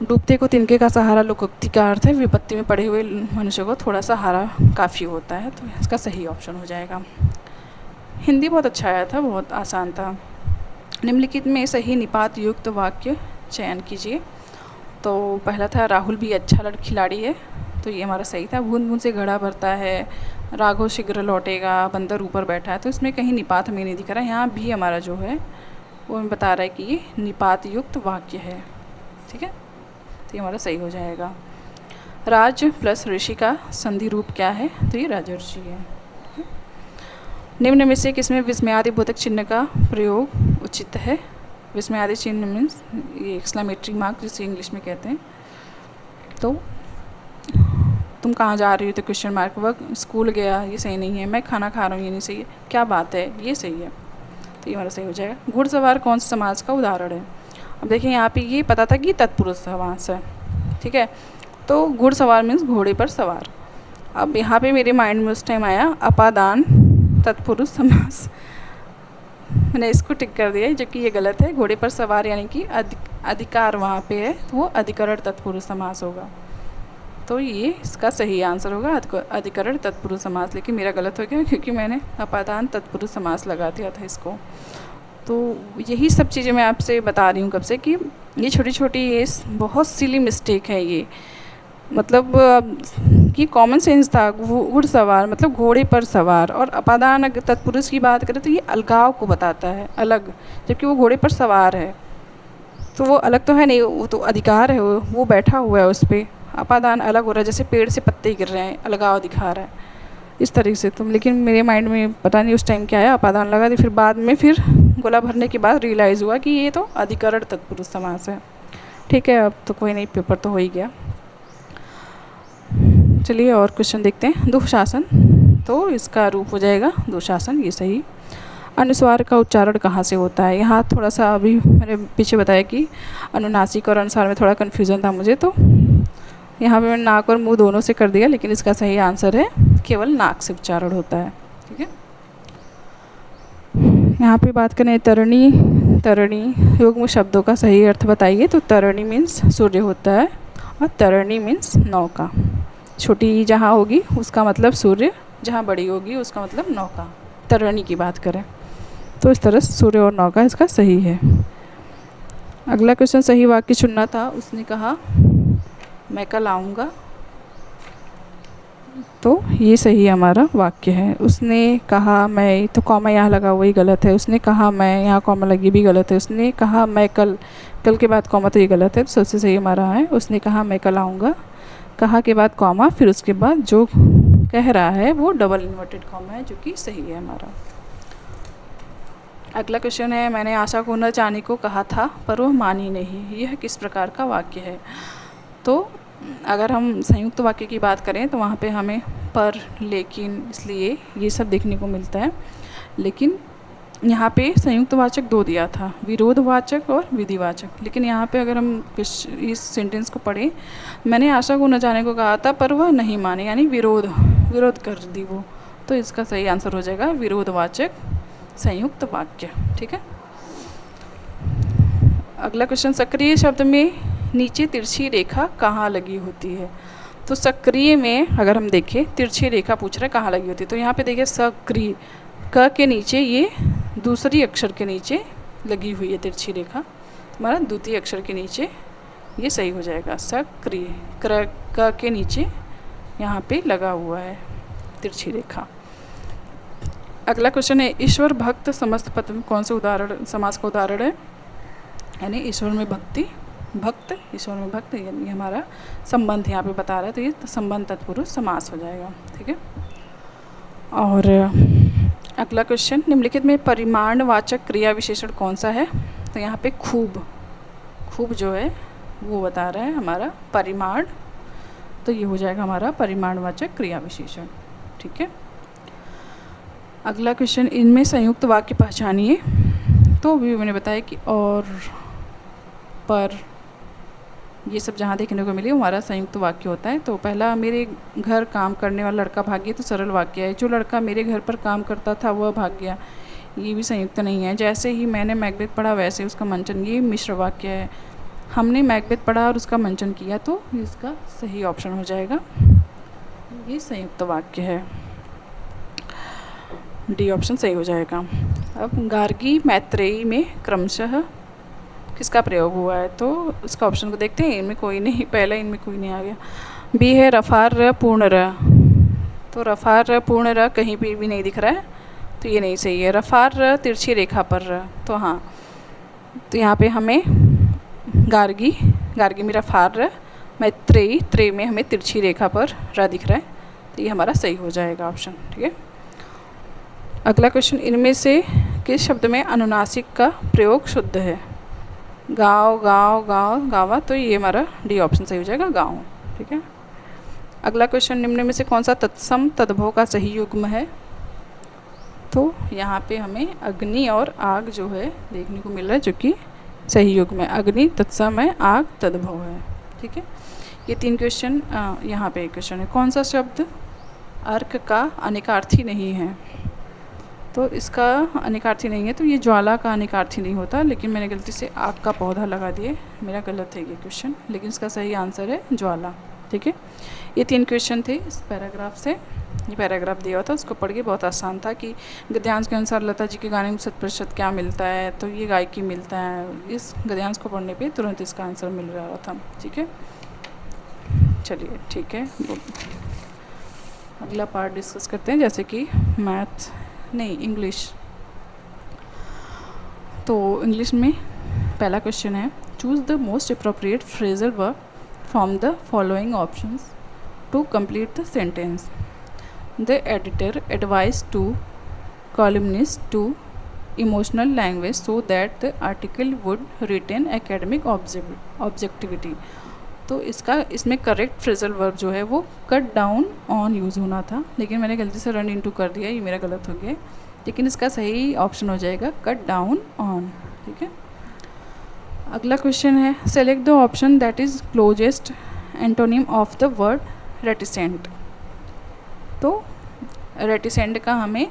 डूबते को तिनके का सहारा लोकोक्ति का अर्थ है विपत्ति में पड़े हुए मनुष्य को थोड़ा सहारा काफ़ी होता है, तो इसका सही ऑप्शन हो जाएगा। हिंदी बहुत अच्छा आया था, बहुत आसान था। निम्नलिखित में सही निपात युक्त वाक्य चयन कीजिए। तो पहला था राहुल भी अच्छा खिलाड़ी है, तो ये हमारा सही था। बूंद बूंद से घड़ा भरता है, राघव शीघ्र लौटेगा, बंदर ऊपर बैठा है, तो इसमें कहीं निपात हमें नहीं दिख रहा है। यहाँ भी हमारा जो है वो हमें बता रहा है कि ये निपात युक्त वाक्य है, ठीक है, तो ये हमारा सही हो जाएगा। राज प्लस ऋषि का संधि रूप क्या है, तो ये राजर्षि है। निम्न में से किसमें विस्मयादिबोधक चिन्ह का प्रयोग उचित है। विस्मयादि चिन्ह मीन्स ये एक्सक्लेमेटरी मार्क जिसे इंग्लिश में कहते हैं। तो तुम कहाँ जा रही हो, तो क्वेश्चन मार्क। वह स्कूल गया, ये सही नहीं है। मैं खाना खा रहा हूँ, ये नहीं सही है। क्या बात है, ये सही है, तो ये हमारा सही हो जाएगा। घुड़सवार कौन सा समास का उदाहरण है। अब देखिए यहाँ पे ये पता था कि तत्पुरुष समास है, ठीक है, तो घुड़सवार मीन्स घोड़े पर सवार। अब यहाँ पे मेरे माइंड में उस टाइम आया अपादान तत्पुरुष समास, मैंने इसको टिक कर दिया, जबकि ये गलत है। घोड़े पर सवार यानी कि अधिकार वहाँ पे है, तो वो अधिकरण तत्पुरुष समास होगा, तो ये इसका सही आंसर होगा अधिकरण तत्पुरुष समास। लेकिन मेरा गलत हो गया क्योंकि मैंने अपादान तत्पुरुष समास लगा दिया था इसको। तो यही सब चीज़ें मैं आपसे बता रही हूँ कब से कि ये छोटी छोटी ये बहुत सिली मिस्टेक है ये, मतलब कि कॉमन सेंस था। घुड़सवार मतलब घोड़े पर सवार, और अपादान अगर तत्पुरुष की बात करें तो ये अलगाव को बताता है, अलग, जबकि वो घोड़े पर सवार है, तो वो अलग तो है नहीं, वो तो अधिकार है, वो बैठा हुआ है उस पर। अपादान अलग हो रहा है, जैसे पेड़ से पत्ते गिर रहे हैं, अलगाव दिखा रहा है इस तरीके से। तो लेकिन मेरे माइंड में पता नहीं उस टाइम क्या आया, अपादान लगा दी, फिर बाद में फिर गोला भरने के बाद रियलाइज़ हुआ कि ये तो अधिकरण तत्पुरुष समास है, ठीक है। अब तो कोई नहीं, पेपर तो हो ही गया। चलिए और क्वेश्चन देखते हैं। दुशासन, तो इसका रूप हो जाएगा दुशासन, ये सही। अनुस्वार का उच्चारण कहाँ से होता है। यहाँ थोड़ा सा अभी मैंने पीछे बताया कि अनुनासिक और अनुस्वार में थोड़ा कन्फ्यूज़न था मुझे, तो यहाँ पे मैंने नाक और मुंह दोनों से कर दिया, लेकिन इसका सही आंसर है केवल नाक से उच्चारण होता है, ठीक है। यहाँ पे बात करें तरणी, तरणी युग्म शब्दों का सही अर्थ बताइए। तो तरणी मीन्स सूर्य होता है, और तरणी मीन्स नौका। छोटी जहाँ होगी उसका मतलब सूर्य, जहाँ बड़ी होगी उसका मतलब नौका। तरणी की बात करें तो इस तरह सूर्य और नौका इसका सही है। अगला क्वेश्चन सही वाक्य चुनना था। उसने कहा मैं कल आऊँगा, तो ये सही हमारा वाक्य है। उसने कहा मैं, तो कॉमा यहाँ लगा वही गलत है। उसने कहा मैं, यहाँ कॉमा लगी भी गलत है। उसने कहा मैं कल, कल के बाद कॉमा, तो ये गलत है, तो सबसे सही हमारा है उसने कहा मैं कल आऊँगा। कहा के बाद कॉमा, फिर उसके बाद जो कह रहा है वो डबल इन्वर्टेड कॉमा है, जो कि सही है हमारा। अगला क्वेश्चन है, मैंने आशा को न जाने को कहा था पर वह मानी नहीं, यह किस प्रकार का वाक्य है। तो अगर हम संयुक्त वाक्य की बात करें तो वहाँ पे हमें पर, लेकिन, इसलिए ये सब देखने को मिलता है। लेकिन यहाँ पे संयुक्त वाचक दो दिया था, विरोधवाचक और विधिवाचक। लेकिन यहाँ पे अगर हम इस सेंटेंस को पढ़ें, मैंने आशा को न जाने को कहा था पर वह नहीं माने, यानी विरोध कर दी वो, तो इसका सही आंसर हो जाएगा विरोधवाचक संयुक्त वाक्य, ठीक है। अगला क्वेश्चन, सक्रिय शब्द में नीचे तिरछी रेखा कहाँ लगी होती है। तो सक्रिय में अगर हम देखें, तिरछी रेखा पूछ रहा है कहाँ लगी होती है, तो यहाँ पे देखिए सक्रिय, क के नीचे ये दूसरी अक्षर के नीचे लगी हुई है तिरछी रेखा, हमारा द्वितीय अक्षर के नीचे, ये सही हो जाएगा। सक्रिय क के नीचे यहाँ पे लगा हुआ है तिरछी रेखा। अगला क्वेश्चन है, ईश्वर भक्त समस्त पद में कौन से उदाहरण, समास का उदाहरण है। यानी ईश्वर में भक्ति, भक्त, ईश्वर में भक्त, ये हमारा संबंध यहाँ पे बता रहा है, तो ये संबंध तत्पुरुष समास हो जाएगा, ठीक है। और अगला क्वेश्चन, निम्नलिखित में परिमाणवाचक क्रिया विशेषण कौन सा है। तो यहाँ पे खूब, खूब जो है वो बता रहा है हमारा परिमाण, तो ये हो जाएगा हमारा परिमाणवाचक क्रिया विशेषण, ठीक है। अगला क्वेश्चन, इनमें संयुक्त वाक्य पहचानिए। तो अभी मैंने बताया कि और, पर, ये सब जहाँ देखने को मिले हमारा संयुक्त वाक्य होता है। तो पहला, मेरे घर काम करने वाला लड़का भाग गया, तो सरल वाक्य है। जो लड़का मेरे घर पर काम करता था वह भाग गया, ये भी संयुक्त नहीं है। जैसे ही मैंने मैकबेथ पढ़ा वैसे उसका मंचन, ये मिश्र वाक्य है। हमने मैकबेथ पढ़ा और उसका मंचन किया, तो इसका सही ऑप्शन हो जाएगा, ये संयुक्त वाक्य है, डी ऑप्शन सही हो जाएगा। अब गार्गी मैत्रेयी में क्रमशः किसका प्रयोग हुआ है, तो इसका ऑप्शन को देखते हैं। इनमें कोई नहीं, पहला इनमें कोई नहीं आ गया। बी है रफार र पूर्ण र, तो रफार र पूर्ण र कहीं पर भी नहीं दिख रहा है, तो ये नहीं सही है। रफार र तिरछी रेखा पर र, तो हाँ, तो यहाँ पे हमें गार्गी में रफार र, मैत्रेयी त्रे में हमें तिरछी रेखा पर र दिख रहा है, तो ये हमारा सही हो जाएगा ऑप्शन। ठीक है। अगला क्वेश्चन, इनमें से किस शब्द में अनुनासिक का प्रयोग शुद्ध है? गाँव, गाँव, गाँव, गावा, तो ये हमारा डी ऑप्शन सही हो जाएगा, गाँव। ठीक है। अगला क्वेश्चन, निम्न में से कौन सा तत्सम तद्भव का सही युग्म है? तो यहाँ पे हमें अग्नि और आग जो है देखने को मिल रहा है, जो कि सही युग्म है। अग्नि तत्सम है, आग तद्भव है। ठीक है। ये 3 क्वेश्चन। यहाँ पे एक क्वेश्चन है, कौन सा शब्द अर्क का अनेकार्थी नहीं है? तो इसका अनेकार्थी नहीं है, तो ये ज्वाला का अनेकार्थी नहीं होता, लेकिन मैंने गलती से आग का पौधा लगा दिए, मेरा गलत है ये क्वेश्चन, लेकिन इसका सही आंसर है ज्वाला। ठीक है। ये 3 क्वेश्चन थे इस पैराग्राफ से। ये पैराग्राफ दिया हुआ था, उसको पढ़ के बहुत आसान था कि गद्यांश के अनुसार लता जी के गाने में 100% क्या मिलता है, तो ये गायकी मिलता है। इस गद्यांश को पढ़ने पे तुरंत इसका आंसर मिल रहा था। ठीक है। चलिए, ठीक है, अगला पार्ट डिस्कस करते हैं, जैसे कि मैथ नहीं, इंग्लिश। तो इंग्लिश में पहला क्वेश्चन है, choose the most appropriate phrasal verb from the following options to complete the sentence. The editor advise to columnist to emotional language so that the article would retain academic objectivity. तो इसमें correct phrasal verb जो है वो cut down on use होना था, लेकिन मैंने गलती से रन इनटू कर दिया, ये मेरा गलत हो गया, लेकिन इसका सही ऑप्शन हो जाएगा कट डाउन ऑन। ठीक है। अगला क्वेश्चन है, select the option that is closest antonym of the word reticent. तो रेटिसेंट का हमें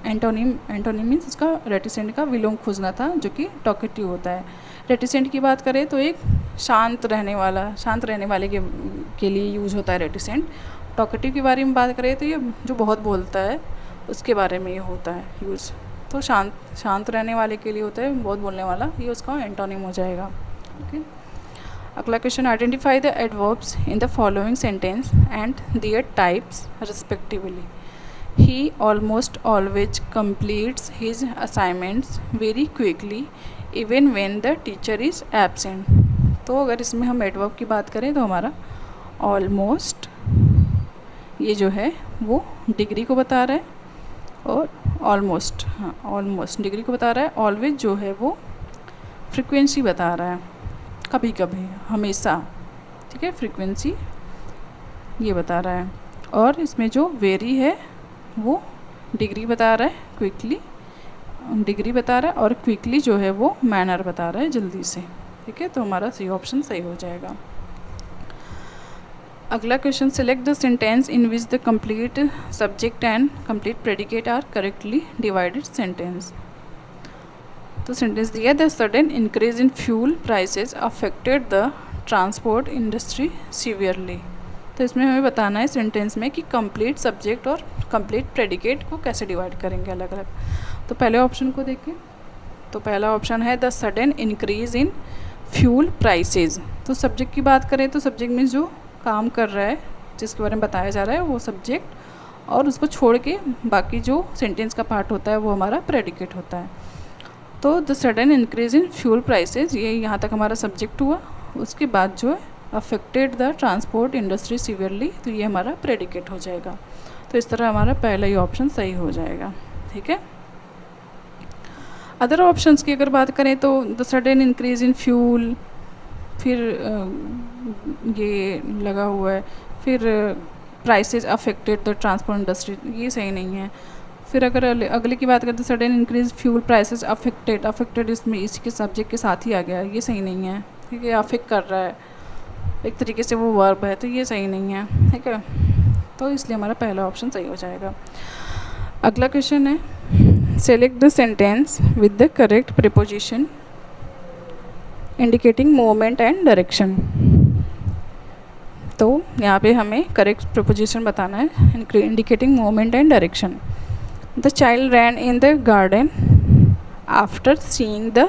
एंटोनिम मीन्स इसका रेटिसेंट का विलोम खोजना था, जो कि टॉकेटिव होता है। रेटिसेंट की बात करें तो एक शांत रहने वाले के लिए यूज़ होता है रेटिसेंट। टॉकेटिव के बारे में बात करें तो ये जो बहुत बोलता है उसके बारे में ये होता है यूज़। तो शांत रहने वाले के लिए होता है, बहुत बोलने वाला, ये उसका एंटोनिम हो जाएगा। ओके। अगला question, identify the adverbs in the following sentence and there types respectively. He almost always completes his assignments very quickly even when the teacher is absent। तो अगर इसमें हम एडवर्ब की बात करें तो हमारा ऑलमोस्ट ये जो है वो डिग्री को बता रहा है, और ऑलमोस्ट डिग्री को बता रहा है। ऑलवेज जो है वो फ्रिक्वेंसी बता रहा है, कभी कभी, हमेशा। ठीक है, फ्रिक्वेंसी ये बता रहा है। और इसमें जो वेरी है वो डिग्री बता रहा है, क्विकली डिग्री बता रहा है, और क्विकली जो है वो मैनर बता रहा है, जल्दी से। ठीक है, तो हमारा सी ऑप्शन सही हो जाएगा। अगला question, select the sentence in which the complete subject and complete predicate are correctly divided sentence. तो सेंटेंस दिया, the sudden increase in fuel prices affected the transport industry severely. तो इसमें हमें बताना है सेंटेंस में कि कंप्लीट सब्जेक्ट और कंप्लीट प्रेडिकेट को कैसे डिवाइड करेंगे अलग अलग। तो पहले ऑप्शन को देखें, तो पहला ऑप्शन है the sudden increase in fuel prices. तो सब्जेक्ट की बात करें तो सब्जेक्ट मीन्स जो काम कर रहा है, जिसके बारे में बताया जा रहा है वो सब्जेक्ट, और उसको छोड़ के बाकी जो सेंटेंस का पार्ट होता है वो हमारा प्रेडिकेट होता है। तो the sudden increase in fuel prices, ये यहाँ तक हमारा सब्जेक्ट हुआ। उसके बाद जो है affected the transport industry severely, तो ये हमारा प्रेडिकेट हो जाएगा। तो इस तरह हमारा पहला ही ऑप्शन सही हो जाएगा। ठीक है। अदर ऑप्शंस की अगर बात करें तो the sudden increase in fuel, फिर ये लगा हुआ है, फिर prices affected the transport industry, ये सही नहीं है। फिर अगर अगले की बात करते हैं, sudden increase fuel prices affected इसमें इसी के सब्जेक्ट के साथ ही आ गया, ये सही नहीं है, ठीक है। अफेक्ट कर रहा है एक तरीके से, वो वर्ब है, तो ये सही नहीं है, ठीक है। तो इसलिए हमारा पहला ऑप्शन सही हो जाएगा। अगला क्वेश्चन है, select the sentence with the correct preposition indicating movement and direction. तो यहाँ पे हमें करेक्ट प्रीपोजिशन बताना है, indicating movement and direction. The child ran in the garden after seeing the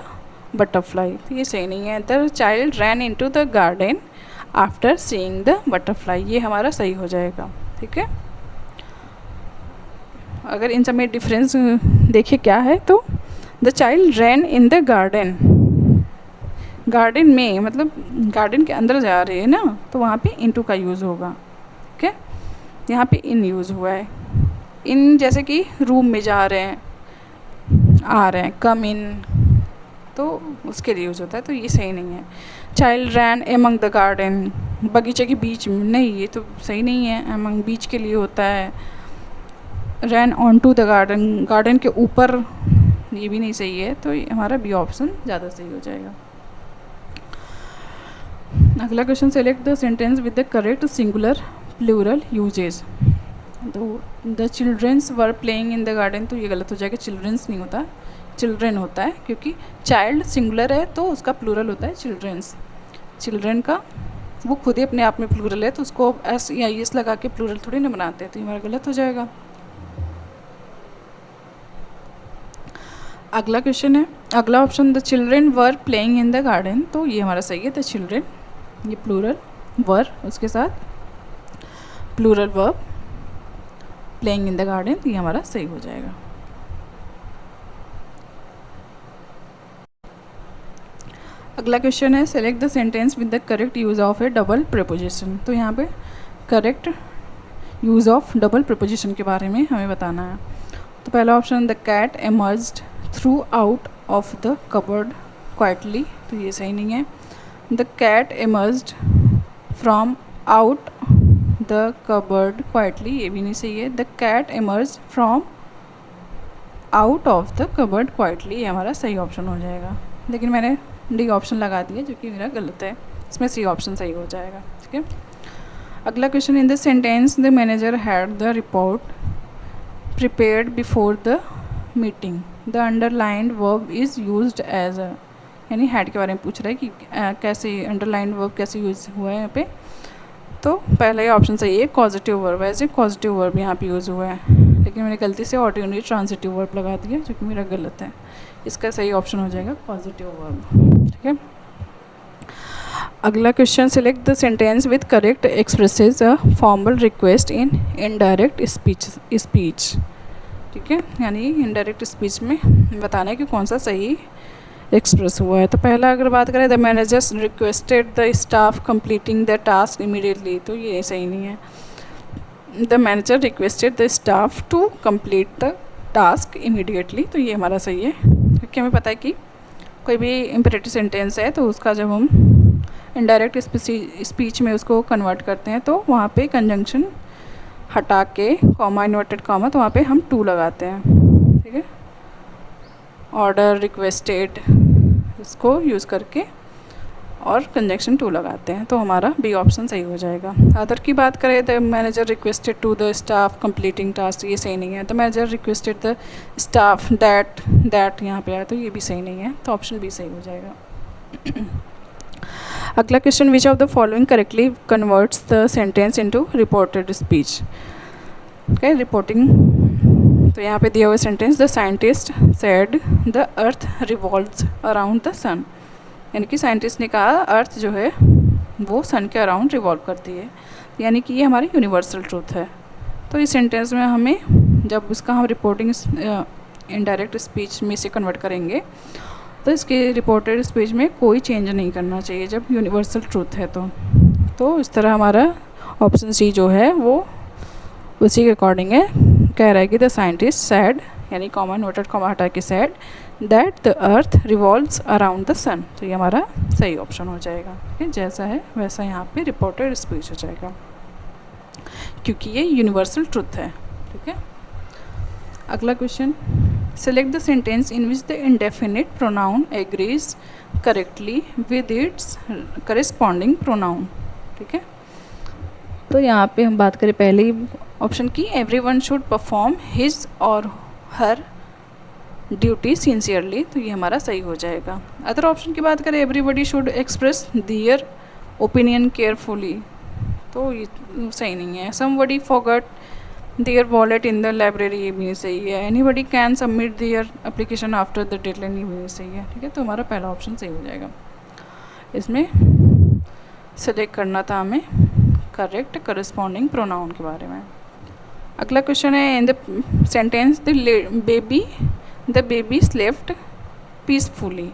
butterfly, तो ये सही नहीं है। The child ran into the garden after seeing the butterfly, ये हमारा सही हो जाएगा, ठीक है। अगर इन सब में डिफरेंस देखिए क्या है, तो the child ran in the garden, garden में मतलब गार्डन के अंदर जा रही है ना, तो वहाँ पे इनटू का यूज़ होगा, ठीक है। यहाँ पे इन यूज़ हुआ है। इन जैसे कि रूम में जा रहे हैं, आ रहे हैं, कम इन, तो उसके लिए यूज़ होता है, तो ये सही नहीं है। Child ran among the garden, बगीचे के बीच में, नहीं ये तो सही नहीं है, एमंग बीच के लिए होता है। Ran on to the garden, garden के ऊपर, ये भी नहीं सही है, तो हमारा बी ऑप्शन ज़्यादा सही हो जाएगा। अगला question, select the sentence with the correct singular plural usages. तो the childrens were playing in the garden, तो ये गलत हो जाएगा, चिल्ड्रंस नहीं होता, चिल्ड्रन होता है, क्योंकि चाइल्ड सिंगुलर है तो उसका प्लूरल होता है चिल्ड्रंस। चिल्ड्रन का वो खुद ही अपने आप में प्लूरल है, तो उसको एस या एस लगा के प्लूरल थोड़ी ना बनाते हैं, तो ये हमारा गलत हो जाएगा। अगला क्वेश्चन है, अगला option, the children were playing in the garden, तो ये हमारा सही है। द चिल्ड्रन, ये प्लूरल वर, उसके साथ plural verb playing in the garden, तो ये हमारा सही हो जाएगा। अगला क्वेश्चन है, select the sentence with the correct use of a double preposition. तो यहाँ पे correct use of double preposition के बारे में हमें बताना है। तो पहला option, the cat emerged through out of the cupboard quietly, तो ये सही नहीं है। The cat emerged from out the cupboard quietly, ये भी नहीं सही है। The cat emerged from out of the cupboard quietly, ये हमारा सही ऑप्शन हो जाएगा, लेकिन मैंने डी ऑप्शन लगा दिया जो कि मेरा गलत है, इसमें सी ऑप्शन सही हो जाएगा, ठीक है। अगला question, in the sentence the manager had the report prepared before the meeting, the underlined verb is used as a, यानी हैड के बारे में पूछ रहा है कि कैसे अंडरलाइंड वर्ब कैसे यूज़ हुआ है यहाँ पे। तो पहला ही ऑप्शन सही है, पॉजिटिव वर्ब, वैसे पॉजिटिव वर्ब यहाँ पे यूज़ हुआ है, लेकिन मैंने गलती से ऑर्डिनरी ट्रांजिटिव वर्ब लगा दिया जो कि मेरा गलत है। इसका सही ऑप्शन हो जाएगा पॉजिटिव वर्ब, ठीक है। अगला question, select the sentence with correct expresses a formal request in indirect speech, ठीक है। यानी इनडायरेक्ट स्पीच में बताना है कि कौन सा सही एक्सप्रेस हुआ है। तो पहला अगर बात करें, the managers requested the staff completing the task immediately, तो ये सही नहीं है। The manager requested the staff to complete the task immediately, तो ये हमारा सही है, क्योंकि हमें पता है कि कोई भी इम्परेटिव सेंटेंस है तो उसका जब हम इनडायरेक्ट स्पीच में उसको कन्वर्ट करते हैं तो वहाँ पे कंजंक्शन हटा के कॉमा, इन्वर्टेड कॉमा, तो वहाँ पे हम टू लगाते हैं, ठीक है। ऑर्डर, रिक्वेस्टेड, इसको यूज़ करके और कंजंक्शन टू लगाते हैं, तो हमारा बी ऑप्शन सही हो जाएगा। अदर की बात करें, the manager requested to the staff completing task, ये सही नहीं है। The manager requested the staff that यहाँ पे आया, तो ये भी सही नहीं है, तो ऑप्शन बी सही हो जाएगा। अगला question, which of the following correctly converts the sentence into reported speech, okay. Reporting, तो यहाँ पे दिया हुआ sentence, the scientist said the earth revolves around the sun, यानी कि साइंटिस्ट ने कहा अर्थ जो है वो सन के अराउंड रिवॉल्व करती है, यानी कि ये हमारी यूनिवर्सल ट्रूथ है। तो इस सेंटेंस में हमें जब इसका हम रिपोर्टिंग इनडायरेक्ट स्पीच में से कन्वर्ट करेंगे तो इसके रिपोर्टेड स्पीच में कोई चेंज नहीं करना चाहिए जब यूनिवर्सल ट्रूथ है। तो इस तरह हमारा ऑप्शन सी जो है वो उसी के अकॉर्डिंग है, कह रहा है कि द साइंटिस्ट सैड, यानी कॉमा इन्वर्टेड कॉमा हटा के said that the earth revolves around the sun, तो ये हमारा सही ऑप्शन हो जाएगा, ठीक है। जैसा है वैसा यहाँ पे रिपोर्टेड स्पीच हो जाएगा, क्योंकि ये यूनिवर्सल ट्रुथ है, ठीक है। अगला question, select the sentence in which the indefinite pronoun agrees correctly with its corresponding pronoun. ठीक है, तो यहाँ पे हम बात करें पहले ही ऑप्शन की, एवरीवन शुड परफॉर्म हिज और हर ड्यूटी सिंसियरली, तो ये हमारा सही हो जाएगा। अदर ऑप्शन की बात करें, everybody should express their opinion carefully, तो ये सही नहीं है। Somebody forgot their wallet in the library, ये भी नहीं सही है। Anybody can submit their application after the deadline, ये भी नहीं सही है। ठीक है, तो हमारा पहला ऑप्शन सही हो जाएगा। इसमें सेलेक्ट करना था हमें करेक्ट करस्पॉन्डिंग प्रोनाउन के बारे में। अगला क्वेश्चन है, इन the sentence the baby slept peacefully,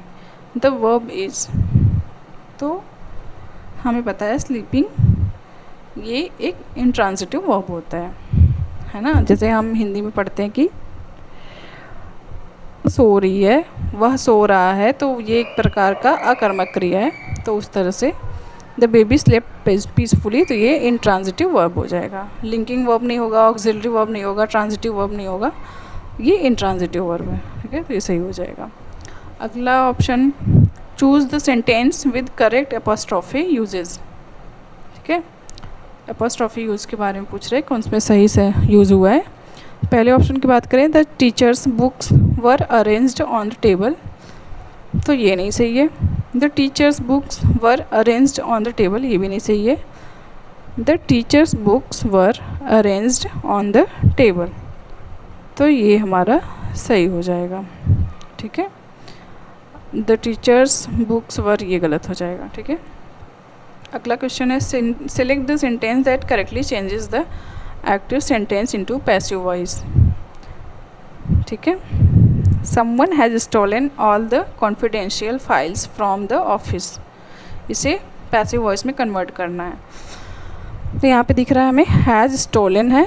the verb is, तो हमें पता है स्लीपिंग ये एक इंट्रांजिटिव वर्ब होता है ना। जैसे हम हिंदी में पढ़ते हैं कि सो रही है, वह सो रहा है, तो ये एक प्रकार का अकर्मक क्रिया है। तो उस तरह से द बेबी स्लेप्ट पीसफुली, तो ये इंट्रांजिटिव वर्ब हो जाएगा। लिंकिंग वर्ब नहीं होगा, ऑक्सिलरी वर्ब नहीं होगा, ट्रांजिटिव वर्ब नहीं होगा, ये इंट्रांजिटिव वर्ब है। ठीक है, तो ये सही हो जाएगा। अगला option, choose the sentence with correct apostrophe uses. ठीक है, एपोस्ट्रॉफी यूज़ के बारे में पूछ रहे हैं, कौन से सही से यूज़ हुआ है। पहले ऑप्शन की बात करें, the teachers books were arranged on the table, तो ये नहीं सही है। The teachers books were arranged on the table, ये भी नहीं सही है। The teachers books were arranged on the table, तो ये हमारा सही हो जाएगा। ठीक है, द टीचर्स बुक्स वर ये गलत हो जाएगा। ठीक है, अगला क्वेश्चन है, select the sentence that correctly changes the active sentence into passive voice. ठीक है, someone has stolen all the confidential files from the office, इसे पैसिव वॉइस में कन्वर्ट करना है। तो यहाँ पे दिख रहा है हमें हैज़ स्टोलन है,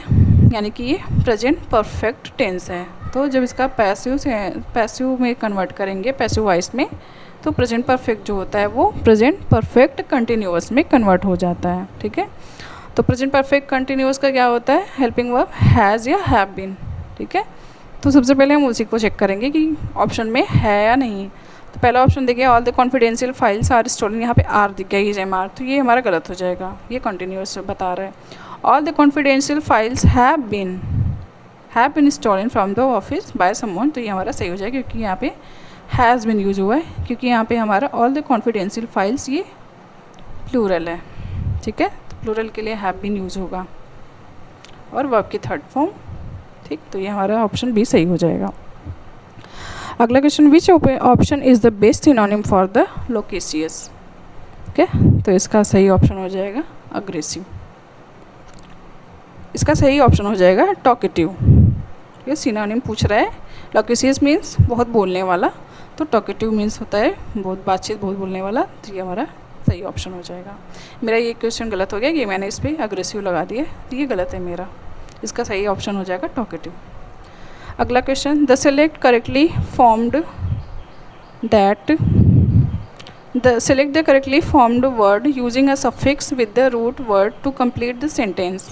यानी कि ये प्रेजेंट परफेक्ट टेंस है। तो जब इसका पैसिव में कन्वर्ट करेंगे, पैसिव वॉइस में, तो प्रेजेंट परफेक्ट जो होता है वो प्रेजेंट परफेक्ट कंटिन्यूअस में कन्वर्ट हो जाता है। ठीक है, तो प्रेजेंट परफेक्ट कंटिन्यूअस का क्या होता है, हेल्पिंग वर्ब हैज़ या हैव बीन। ठीक है, तो सबसे पहले हम उसी को चेक करेंगे कि ऑप्शन में है या नहीं। तो पहला ऑप्शन देखिए, all the confidential files are stolen, यहाँ पे आर दिख गया, ये एम आर, तो ये हमारा गलत हो जाएगा, ये कंटिन्यूअस बता रहा है। All the confidential files have been stolen from the office by someone, तो ये हमारा सही हो जाएगा, क्योंकि यहाँ पे हैज़ बीन यूज हुआ है, क्योंकि यहाँ पे हमारा ऑल द कॉन्फिडेंशियल फाइल्स ये प्लूरल है। ठीक है, तो प्लूरल के लिए हैव बीन यूज होगा, और वर्ब की थर्ड फॉर्म। ठीक, तो ये हमारा ऑप्शन बी सही हो जाएगा। अगला question, which option is the best synonym for the loquacious. ठीक है, तो इसका सही ऑप्शन हो जाएगा अग्रेसिव। इसका सही ऑप्शन हो जाएगा टॉकेटिव। ये सिनोनिम पूछ रहा है, लोकेशियस मीन्स बहुत बोलने वाला, तो टॉकेटिव मीन्स होता है बहुत बातचीत, बहुत बोलने वाला, तो ये हमारा सही ऑप्शन हो जाएगा। मेरा ये क्वेश्चन गलत हो गया कि मैंने इस पर अग्रेसिव लगा दिया, तो ये गलत है मेरा। इसका सही ऑप्शन हो जाएगा टॉकेटिव। अगला question, the select correctly formed select the correctly formed word using a suffix with the root word to complete the sentence.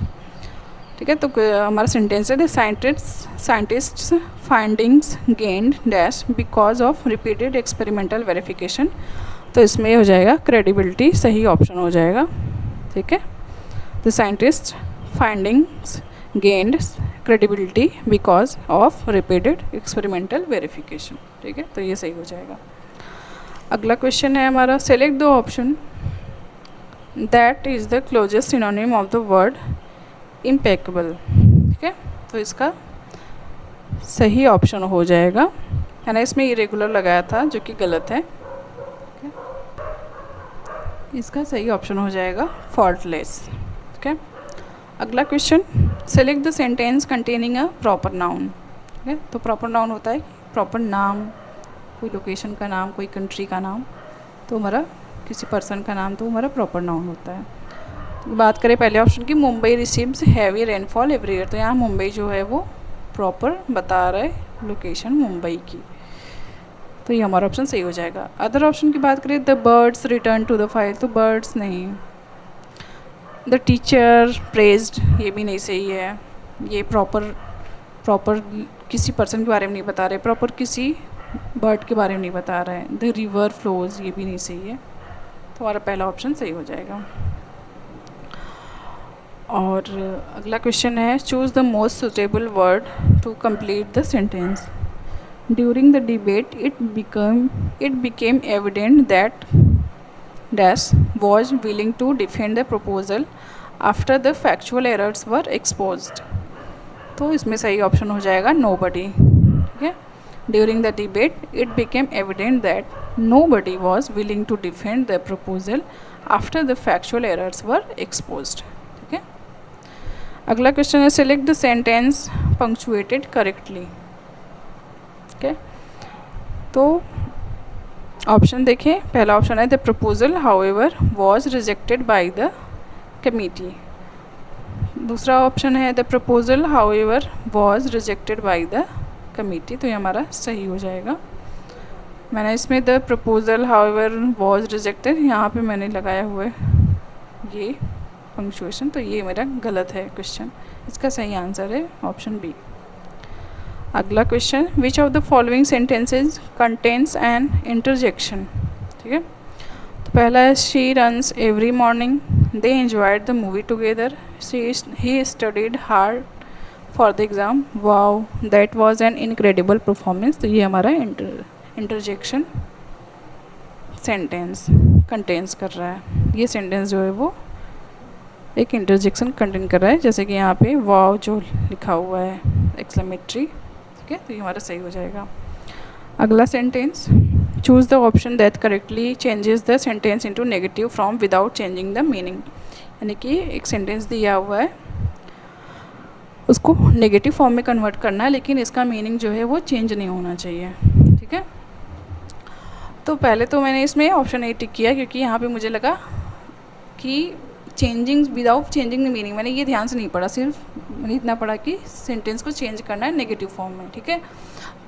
ठीक है, तो हमारा सेंटेंस है, the scientists findings gained dash because of repeated experimental verification, तो इसमें हो जाएगा credibility, सही ऑप्शन हो जाएगा। ठीक है, the scientist findings gained credibility because of repeated experimental verification. ठीक है, तो ये सही हो जाएगा। अगला क्वेश्चन है हमारा, select the option that is the closest synonym of the word impeccable. ठीक है, तो इसका सही ऑप्शन हो जाएगा, है ना, इसमें इरेगुलर लगाया था जो कि गलत है। इसका सही ऑप्शन हो जाएगा फॉल्टलेस। ठीक है, अगला question, select the sentence containing a proper noun. ठीक है, तो प्रॉपर नाउन होता है प्रॉपर नाम, कोई लोकेशन का नाम, कोई कंट्री का नाम, तो हमारा किसी पर्सन का नाम, तो हमारा प्रॉपर नाउन होता है। बात करें पहले ऑप्शन की, Mumbai receives heavy rainfall every year, तो यहाँ मुंबई जो है वो प्रॉपर बता रहा है लोकेशन मुंबई की, तो ये हमारा ऑप्शन सही हो जाएगा। अदर ऑप्शन की बात करें, the birds return to the file, तो बर्ड्स नहीं। द टीचर प्रेज्ड, ये भी नहीं सही है, ये प्रॉपर किसी पर्सन के बारे में नहीं बता रहे, प्रॉपर किसी बर्ड के बारे में नहीं बता रहे हैं। द रिवर फ्लोज, ये भी नहीं सही है, तो हमारा पहला ऑप्शन सही हो जाएगा। और अगला क्वेश्चन है, choose the most suitable word to complete the sentence. During the debate it became evident that dash was willing to defend the proposal after the factual errors were exposed. तो इसमें सही option हो जाएगा nobody. ठीक है, during the debate it became evident that nobody was willing to defend the proposal after the factual errors were exposed. ठीक है, अगला क्वेश्चन है, select the sentence punctuated correctly. ठीक है, तो ऑप्शन देखें, पहला ऑप्शन है the proposal however was rejected by the committee. दूसरा ऑप्शन है the proposal however was rejected by the committee, तो ये हमारा सही हो जाएगा। मैंने इसमें the proposal however was rejected यहाँ पे मैंने लगाया हुआ है ये पंक्चुएशन, तो ये मेरा गलत है क्वेश्चन। इसका सही आंसर है ऑप्शन बी। अगला question, which of the following sentences contains an interjection. ठीक है, तो पहला है she runs every morning, they enjoyed the movie together, he studied hard for the exam, wow that was an incredible performance. तो ये हमारा interjection sentence contains कर रहा है। ये सेंटेंस जो है वो एक इंटरजेक्शन कंटेन कर रहा है, जैसे कि यहाँ पे वाओ जो लिखा हुआ है एक्सक्लेमेटरी। ठीक है, तो ये हमारा सही हो जाएगा। अगला sentence, choose the option that correctly changes the sentence into negative form without changing the meaning. यानी कि एक सेंटेंस दिया हुआ है, उसको नेगेटिव फॉर्म में कन्वर्ट करना है, लेकिन इसका मीनिंग जो है वो चेंज नहीं होना चाहिए। ठीक है, तो पहले तो मैंने इसमें ऑप्शन ए टिक किया, क्योंकि यहाँ पे मुझे लगा कि changing without changing the meaning, मैंने ये ध्यान से नहीं पढ़ा, सिर्फ मैंने इतना पढ़ा कि सेंटेंस को चेंज करना है नेगेटिव फॉर्म में। ठीक है,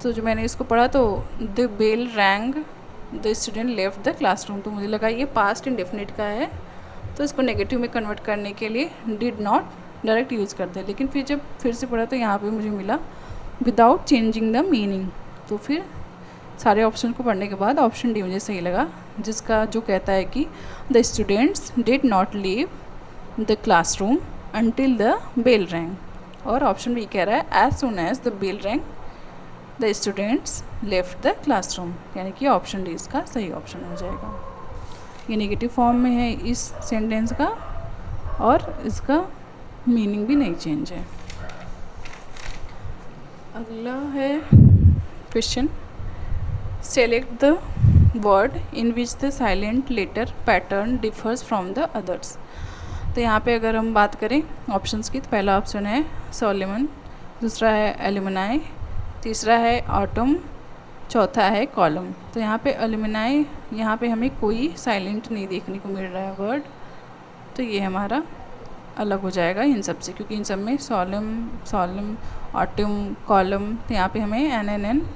तो जो मैंने इसको पढ़ा तो the bell rang the student left the classroom, तो मुझे लगा ये पास्ट इंडेफिनिट का है, तो इसको नेगेटिव में कन्वर्ट करने के लिए डिड नॉट डायरेक्ट यूज़ करते हैं। लेकिन फिर जब फिर से पढ़ा तो यहाँ पे मुझे मिला विदाउट चेंजिंग द मीनिंग, तो फिर सारे ऑप्शन को पढ़ने के बाद ऑप्शन डी मुझे सही लगा, जिसका जो कहता है कि the students did not leave the classroom until the bell rang, और ऑप्शन बी कह रहा है as soon as the bell rang the students left the classroom, यानी कि ऑप्शन डी इसका सही ऑप्शन हो जाएगा। ये नेगेटिव फॉर्म में है इस सेंटेंस का, और इसका मीनिंग भी नहीं चेंज है। अगला है question, select the word in which the silent letter pattern differs from the others. तो यहाँ पे अगर हम बात करें ऑप्शंस की, तो पहला ऑप्शन है सोलेमन, दूसरा है एल्यूमिनाई, तीसरा है ऑटम, चौथा है कॉलम। तो यहाँ पे एल्यूमिनाई, यहाँ पे हमें कोई साइलेंट नहीं देखने को मिल रहा है वर्ड, तो ये हमारा अलग हो जाएगा इन सब से, क्योंकि इन सब में सोलम ऑटम कॉलम, तो यहाँ पे हमें एन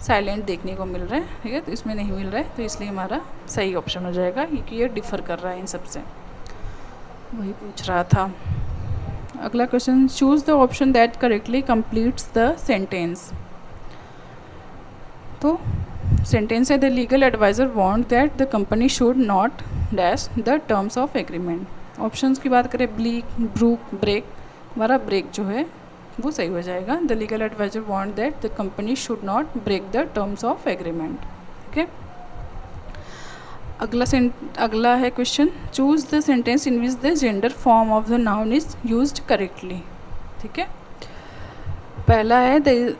साइलेंट देखने को मिल रहा है। ठीक है, तो इसमें नहीं मिल रहा है, तो इसलिए हमारा सही ऑप्शन हो जाएगा, क्योंकि ये डिफ़र कर रहा है इन सब से, वही पूछ रहा था। अगला question, choose the option that correctly completes the sentence. तो सेंटेंस है the legal adviser want that the company should not dash the terms of agreement. Options की बात करें ब्लीक, ब्रूक, ब्रेक, हमारा ब्रेक जो है वो सही हो जाएगा। The legal adviser want that the company should not break the terms of agreement. ठीक है, अगला है question, choose the sentence in which the gender form of the noun is used correctly. ठीक है, पहला है the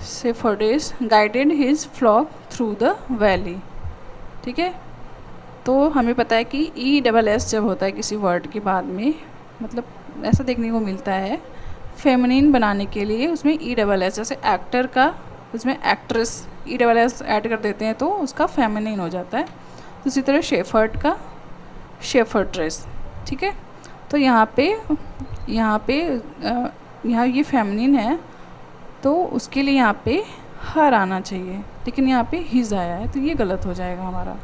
shepherdess guided his flock through the valley. ठीक है, तो हमें पता है कि ESS जब होता है किसी वर्ड के बाद में, मतलब ऐसा देखने को मिलता है फेमिनिन बनाने के लिए उसमें ESS, जैसे एक्टर का उसमें एक्ट्रेस ESS ऐड कर देते हैं तो उसका फेमिनिन हो जाता है। तो इसी तरह शेफर्ड का शेफर्ड्रेस। ठीक है, तो यहाँ ये फेमिनिन है, तो उसके लिए यहाँ पे हर आना चाहिए, लेकिन यहाँ पे हिज आया है, तो ये गलत हो जाएगा हमारा।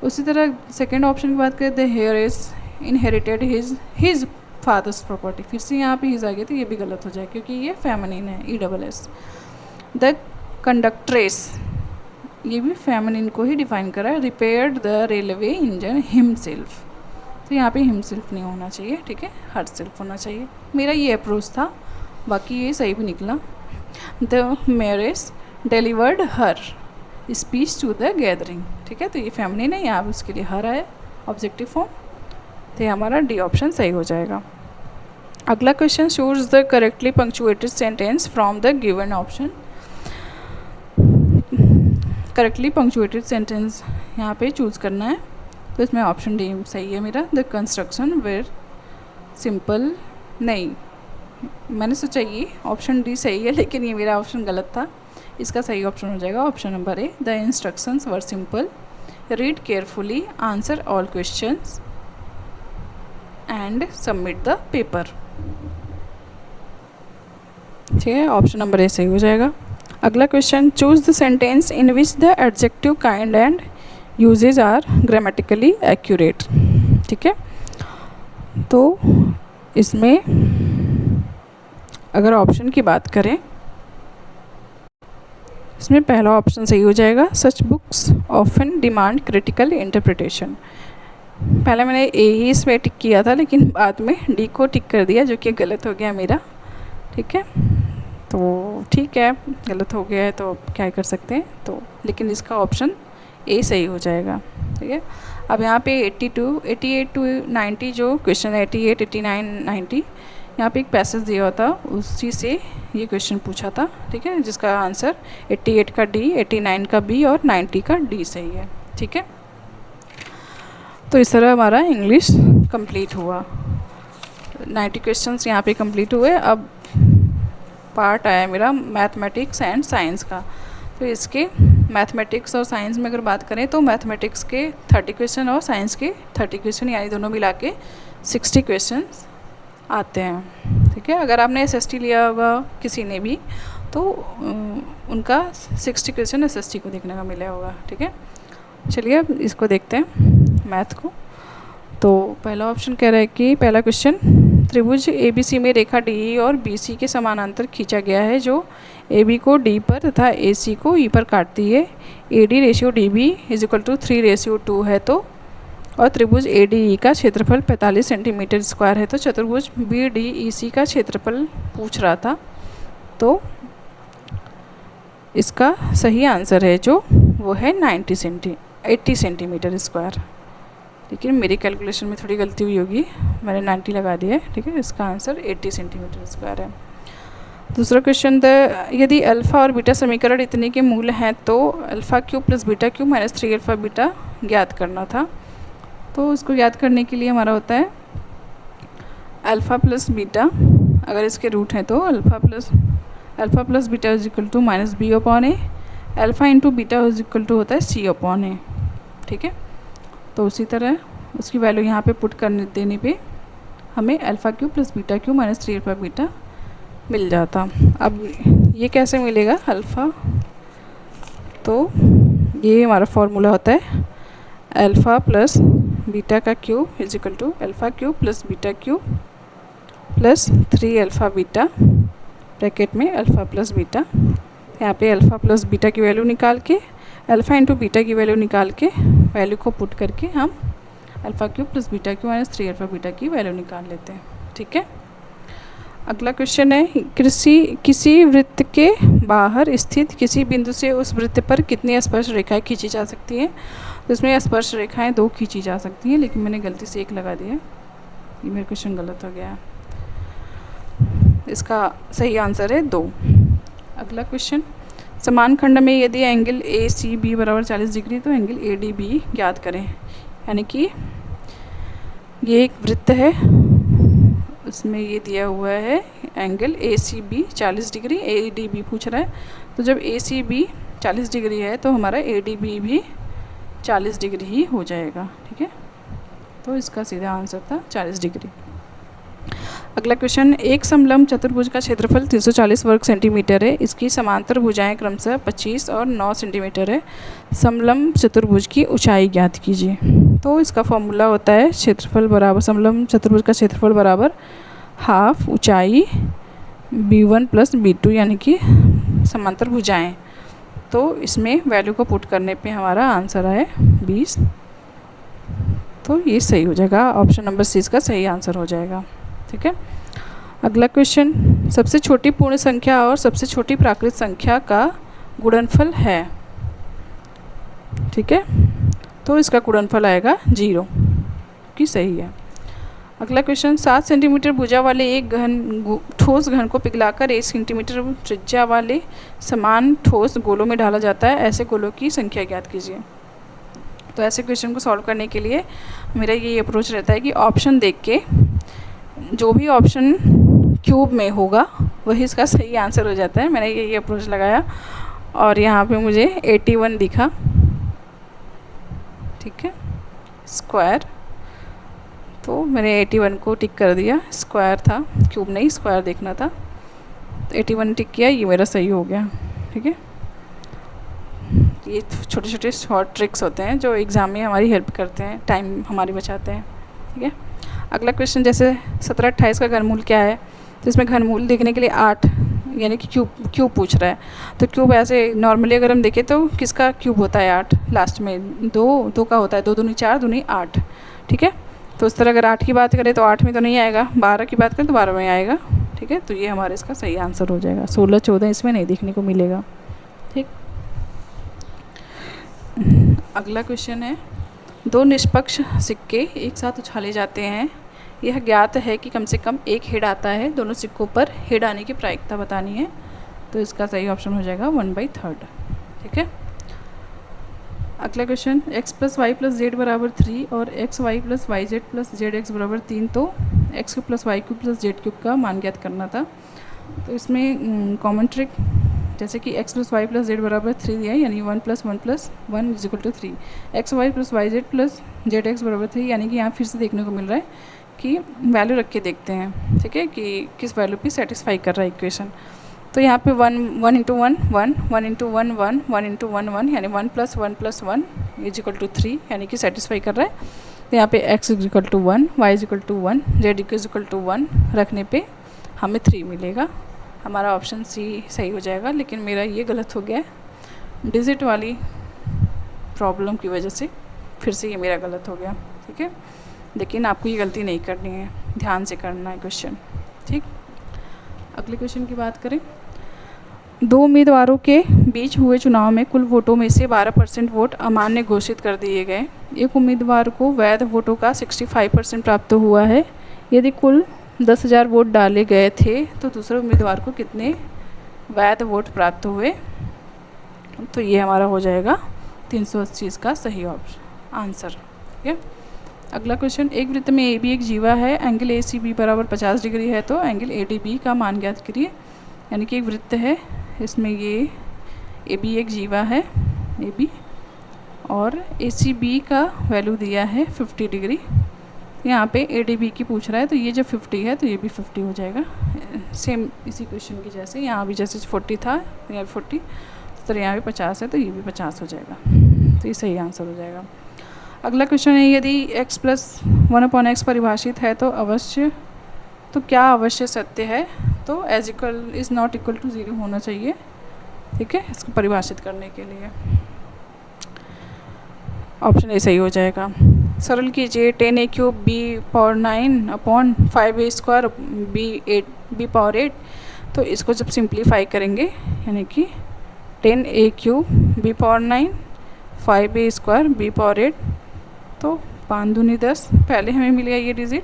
उसी तरह सेकेंड ऑप्शन की बात करें, the here is inherited his father's property. फिर से यहाँ पे इज आ गया तो ये भी गलत हो जाए क्योंकि ये फेमिनिन है, ESS। द कंडक्ट्रेस, ये भी फेमिनिन को ही डिफाइन करा है। Repaired the railway engine himself, तो यहाँ पे हिमसेल्फ नहीं होना चाहिए, ठीक है, हरसेल्फ होना चाहिए। मेरा ये अप्रोच था, बाकी ये सही भी निकला। The marriage delivered her speech to the gathering, ठीक है, तो ये फेमिनिन है, यहाँ पे उसके लिए हर है ऑब्जेक्टिव फॉर्म, तो ये हमारा डी ऑप्शन सही हो जाएगा। अगला question, shows the correctly punctuated sentence from the given option. Correctly punctuated sentence यहाँ पे चूज़ करना है, तो इसमें ऑप्शन डी सही है मेरा। द कंस्ट्रक्शन वेर सिंपल, नहीं, मैंने सोचा ये ऑप्शन डी सही है, लेकिन ये मेरा ऑप्शन गलत था। इसका सही ऑप्शन हो जाएगा option number A. The instructions were simple, read carefully, answer all questions and submit the paper, ठीक है, ऑप्शन नंबर ए सही हो जाएगा। अगला question, choose the sentence in which the adjective kind and uses are grammatically accurate, ठीक है, तो इसमें अगर ऑप्शन की बात करें, इसमें पहला ऑप्शन सही हो जाएगा। Such books often demand critical interpretation. पहले मैंने ए ही इसमें टिक किया था, लेकिन बाद में डी को टिक कर दिया, जो कि गलत हो गया मेरा, ठीक है, तो ठीक है, गलत हो गया है तो क्या कर सकते हैं, तो लेकिन इसका ऑप्शन ए सही हो जाएगा, ठीक है। अब यहाँ पे 88 to 90 जो क्वेश्चन है, 88, 89, 90, यहाँ पे एक पैसेज दिया हुआ था, उसी से ये क्वेश्चन पूछा था, ठीक है, जिसका आंसर 88 का डी, 89 का बी और 90 का डी सही है, ठीक है। तो इस तरह हमारा इंग्लिश कंप्लीट हुआ, 90 क्वेश्चंस यहाँ पे कंप्लीट हुए। अब पार्ट आया मेरा मैथमेटिक्स एंड साइंस का, तो इसके मैथमेटिक्स और साइंस में अगर बात करें तो मैथमेटिक्स के 30 क्वेश्चन और साइंस के 30 क्वेश्चन, यानी दोनों मिला के 60 क्वेश्चन आते हैं, ठीक है। अगर आपने SST लिया होगा किसी ने भी, तो उनका 60 क्वेश्चन SST को देखने का मिला होगा, ठीक है। चलिए अब इसको देखते हैं मैथ को। तो पहला ऑप्शन कह रहा है कि पहला क्वेश्चन, त्रिभुज ABC में रेखा DE और BC के समानांतर खींचा गया है, जो AB को D पर तथा AC को E पर काटती है। AD/DB = 3/2 है, तो और त्रिभुज ADE का क्षेत्रफल 45 सेंटीमीटर स्क्वायर है, तो चतुर्भुज BDEC का क्षेत्रफल पूछ रहा था, तो इसका सही आंसर है जो वो है 80 सेंटीमीटर स्क्वायर। लेकिन मेरी कैलकुलेशन में थोड़ी गलती हुई होगी, मैंने 90 लगा दिया है, ठीक है, इसका आंसर 80 सेंटीमीटर स्क्वायर है। दूसरा क्वेश्चन, यदि अल्फ़ा और बीटा समीकरण इतने के मूल हैं तो alpha cube plus beta cube minus 3 alpha beta ज्ञात करना था। तो इसको ज्ञात करने के लिए हमारा होता है अल्फ़ा प्लस बीटा, अगर इसके रूट हैं तो alpha plus beta = minus b/a, alpha into beta = होता है c/a, ठीक है। तो उसी तरह उसकी वैल्यू यहाँ पे पुट करने देने पे हमें alpha cube plus beta cube minus 3 alpha beta मिल जाता। अब ये कैसे मिलेगा अल्फ़ा, तो ये हमारा फॉर्मूला होता है अल्फ़ा प्लस बीटा का cube = alpha cube plus beta cube plus 3 alpha beta bracket में अल्फ़ा प्लस बीटा। यहाँ पे अल्फ़ा प्लस बीटा की वैल्यू निकाल के, अल्फ़ा इंटू बीटा की वैल्यू निकाल के, वैल्यू को पुट करके हम alpha cube plus beta cube minus 3 alpha beta की वैल्यू निकाल लेते हैं, ठीक है। अगला क्वेश्चन है, किसी वृत्त के बाहर स्थित किसी बिंदु से उस वृत्त पर कितनी स्पर्श रेखाएं खींची जा सकती हैं। तो इसमें स्पर्श रेखाएं 2 खींची जा सकती हैं, लेकिन मैंने गलती से 1 लगा दिया, ये मेरा क्वेश्चन गलत हो गया। इसका सही आंसर है 2। अगला क्वेश्चन, समान खंड में यदि एंगल ACB = 40 डिग्री तो एंगल ADB ज्ञात करें। यानी कि ये एक वृत्त है, उसमें ये दिया हुआ है एंगल ACB 40 डिग्री, ADB पूछ रहा है, तो जब ACB 40 डिग्री है तो हमारा ADB भी 40 डिग्री ही हो जाएगा, ठीक है। तो इसका सीधा आंसर था 40 डिग्री। अगला क्वेश्चन, एक समलंब चतुर्भुज का क्षेत्रफल 340 वर्ग सेंटीमीटर है, इसकी समांतर भुजाएं क्रमशः 25 और 9 सेंटीमीटर है। समलंब चतुर्भुज की ऊंचाई ज्ञात कीजिए। तो इसका फॉर्मूला होता है क्षेत्रफल बराबर समलंब चतुर्भुज का क्षेत्रफल बराबर हाफ ऊंचाई B1 प्लस B2 यानी कि समांतर भुजाएं। तो इसमें वैल्यू को पुट करने पे हमारा आंसर आए 20। तो ये सही हो जाएगा, ऑप्शन नंबर सी इसका सही आंसर हो जाएगा। ठीक है, अगला क्वेश्चन, सबसे छोटी पूर्ण संख्या और सबसे छोटी प्राकृत संख्या का गुणनफल है। ठीक है, तो इसका गुणनफल आएगा 0 कि सही है। अगला क्वेश्चन, 7 सेंटीमीटर भुजा वाले एक ठोस घन को पिघलाकर 1 सेंटीमीटर त्रिज्या वाले समान ठोस गोलों में ढाला जाता है, ऐसे गोलों की संख्या ज्ञात कीजिए। तो ऐसे क्वेश्चन को सॉल्व करने के लिए मेरा ये अप्रोच रहता है कि ऑप्शन देख के जो भी ऑप्शन क्यूब में होगा वही इसका सही आंसर हो जाता है। मैंने ये अप्रोच लगाया और यहाँ पे मुझे 81 दिखा। ठीक है, स्क्वायर, तो मैंने 81 को टिक कर दिया, स्क्वायर था, क्यूब नहीं स्क्वायर देखना था, तो 81 टिक किया, ये मेरा सही हो गया। ठीक है, ये छोटे छोटे शॉर्ट ट्रिक्स होते हैं जो एग्ज़ाम में हमारी हेल्प करते हैं, टाइम हमारी बचाते हैं। ठीक है, अगला क्वेश्चन, जैसे 1728 का घनमूल क्या है, तो इसमें घनमूल देखने के लिए 8 यानी कि क्यूब पूछ रहा है। तो क्यूब ऐसे नॉर्मली अगर हम देखें तो किसका क्यूब होता है 8, लास्ट में दो का होता है, 2 दूनी 4 दूनी 8। ठीक है, तो उस तरह अगर 8 की बात करें तो 8 में तो नहीं आएगा, 12 की बात करें तो 12 में आएगा। ठीक है, तो ये हमारे इसका सही आंसर हो जाएगा। 16 14 इसमें नहीं देखने को मिलेगा। ठीक, अगला क्वेश्चन है, 2 निष्पक्ष सिक्के एक साथ उछाले जाते हैं, यह ज्ञात है कि कम से कम एक हेड आता है, दोनों सिक्कों पर हेड आने की प्रायिकता बतानी है। तो इसका सही ऑप्शन हो जाएगा 1/3। ठीक है, अगला क्वेश्चन, x + y + z बराबर 3 और xy + yz + zx बराबर 3, तो x³ + y³ + z³ का मान ज्ञात करना था। तो इसमें कॉमन ट्रिक, जैसे कि x + y + z बराबर 3 दिया है, यानी 1 + 1 + 1 = 3, xy + yz + zx बराबर 3, यानी कि यहाँ फिर से देखने को मिल रहा है कि वैल्यू रख के देखते हैं। ठीक है, कि किस वैल्यू पे सेटिस्फाई कर रहा है इक्वेशन। तो यहाँ पे 1 × 1 1 1 × 1 1 1 × 1 1, यानी 1 + 1 + 1 = 3, यानी कि सेटिस्फाई कर रहा है। तो यहाँ पे x = 1, y = 1, z = 1 रखने पे हमें 3 मिलेगा। हमारा ऑप्शन सी सही हो जाएगा, लेकिन मेरा ये गलत हो गया है डिजिट वाली प्रॉब्लम की वजह से, फिर से ये मेरा गलत हो गया। ठीक है, लेकिन आपको ये गलती नहीं करनी है, ध्यान से करना है क्वेश्चन। ठीक, अगले क्वेश्चन की बात करें, 2 उम्मीदवारों के बीच हुए चुनाव में कुल वोटों में से 12% वोट अमान्य घोषित कर दिए गए। एक उम्मीदवार को वैध वोटों का 65% प्राप्त हुआ है। यदि कुल 10,000 वोट डाले गए थे तो दूसरे उम्मीदवार को कितने वैध वोट प्राप्त हुए। तो ये हमारा हो जाएगा 380 का सही ऑप्शन आंसर। ठीक है, अगला क्वेश्चन, एक वृत्त में ए बी एक जीवा है, एंगल ए सी बी बराबर 50 डिग्री है, तो एंगल ए डी बी का मान ज्ञात करिए। यानी कि एक वृत्त है, इसमें ये ए बी एक जीवा है ए बी, और ए सी बी का वैल्यू दिया है 50 डिग्री। यहाँ पे ए डी बी की पूछ रहा है, तो ये जब 50 है तो ये भी 50 हो जाएगा, सेम इसी क्वेश्चन की जैसे। यहाँ भी जैसे 40 था, यहाँ 40, तो यहाँ भी 50 है, तो ये भी 50 हो जाएगा। तो ये सही आंसर हो जाएगा। अगला क्वेश्चन है, यदि x + 1/x परिभाषित है तो क्या अवश्य सत्य है। तो as equal is not equal to 0 होना चाहिए। ठीक है, इसको परिभाषित करने के लिए ऑप्शन ए सही हो जाएगा। सरल कीजिए, 10a³ b⁴ b⁴ तो इसको जब सिंप्लीफाई करेंगे, यानी कि 10a³ b⁴ 5a² b⁴ तो 5 दूनी 10, पहले हमें मिल गया ये डिजिट,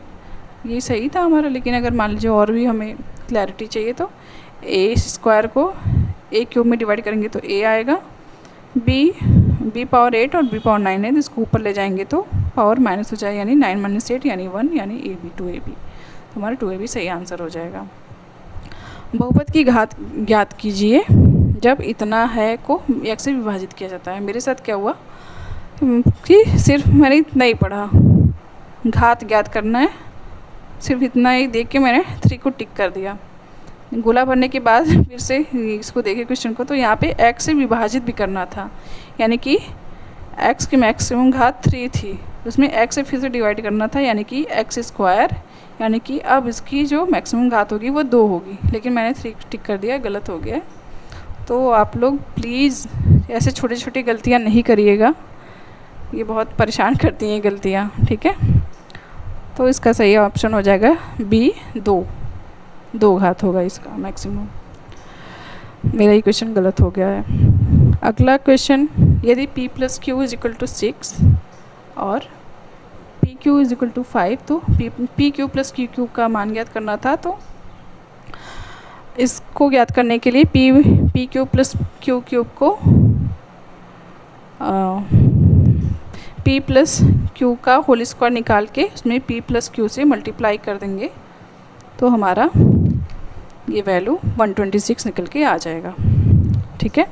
ये सही था हमारा। लेकिन अगर मान लीजिए और भी हमें क्लैरिटी चाहिए तो a² को a³ में डिवाइड करेंगे तो a आएगा, b⁴ और b⁴ है, तो इसको ऊपर ले जाएंगे तो पावर माइनस हो जाएगा, यानी 9 - 8 यानी 1, यानी ab 2ab, तो हमारा 2ab सही आंसर हो जाएगा। बहुपद की घात ज्ञात कीजिए जब इतना है को x से विभाजित किया जाता है। मेरे साथ क्या हुआ कि सिर्फ मैंने इतना ही पढ़ा, घात ज्ञात करना है, सिर्फ इतना ही देख के मैंने 3 को टिक कर दिया। गोला भरने के बाद फिर से इसको देखे क्वेश्चन को, तो यहाँ पे x से विभाजित भी करना था, यानी कि एक्स की मैक्सिमम घात 3 थी, उसमें एक्स से फिर से डिवाइड करना था, यानी कि एक्स स्क्वायर, यानी कि अब इसकी जो मैक्सिमम घात होगी वो 2 होगी, लेकिन मैंने 3 टिक कर दिया, गलत हो गया। तो आप लोग प्लीज़ ऐसे छोटी छोटी गलतियाँ नहीं करिएगा, ये बहुत परेशान करती हैं गलतियाँ, ठीक है। तो इसका सही ऑप्शन हो जाएगा बी, 2 घात होगा इसका मैक्सिमम। मेरा ही क्वेश्चन गलत हो गया है। अगला क्वेश्चन, यदि p plus q is equal to 6 और p q is equal to 5, तो p cube plus q cube का मान ज्ञात करना था। तो इसको ज्ञात करने के लिए P cube plus q cube को p प्लस क्यू का होल स्क्वायर निकाल के उसमें p प्लस क्यू से मल्टीप्लाई कर देंगे, तो हमारा ये वैल्यू 126 निकल के आ जाएगा, ठीक है।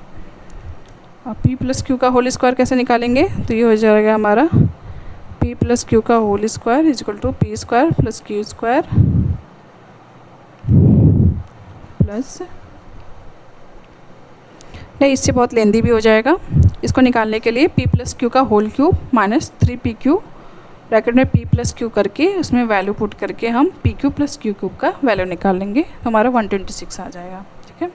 अब p प्लस क्यू का होल स्क्वायर कैसे निकालेंगे, तो ये हो जाएगा हमारा p प्लस क्यू का whole square is equal to p square plus q square plus, नहीं इससे बहुत लेंदी भी हो जाएगा। इसको निकालने के लिए p प्लस क्यू का whole cube minus 3pq bracket में p प्लस क्यू करके उसमें वैल्यू पुट करके हम p cube plus q cube का वैल्यू निकाल लेंगे, तो हमारा 126 आ जाएगा, ठीक है।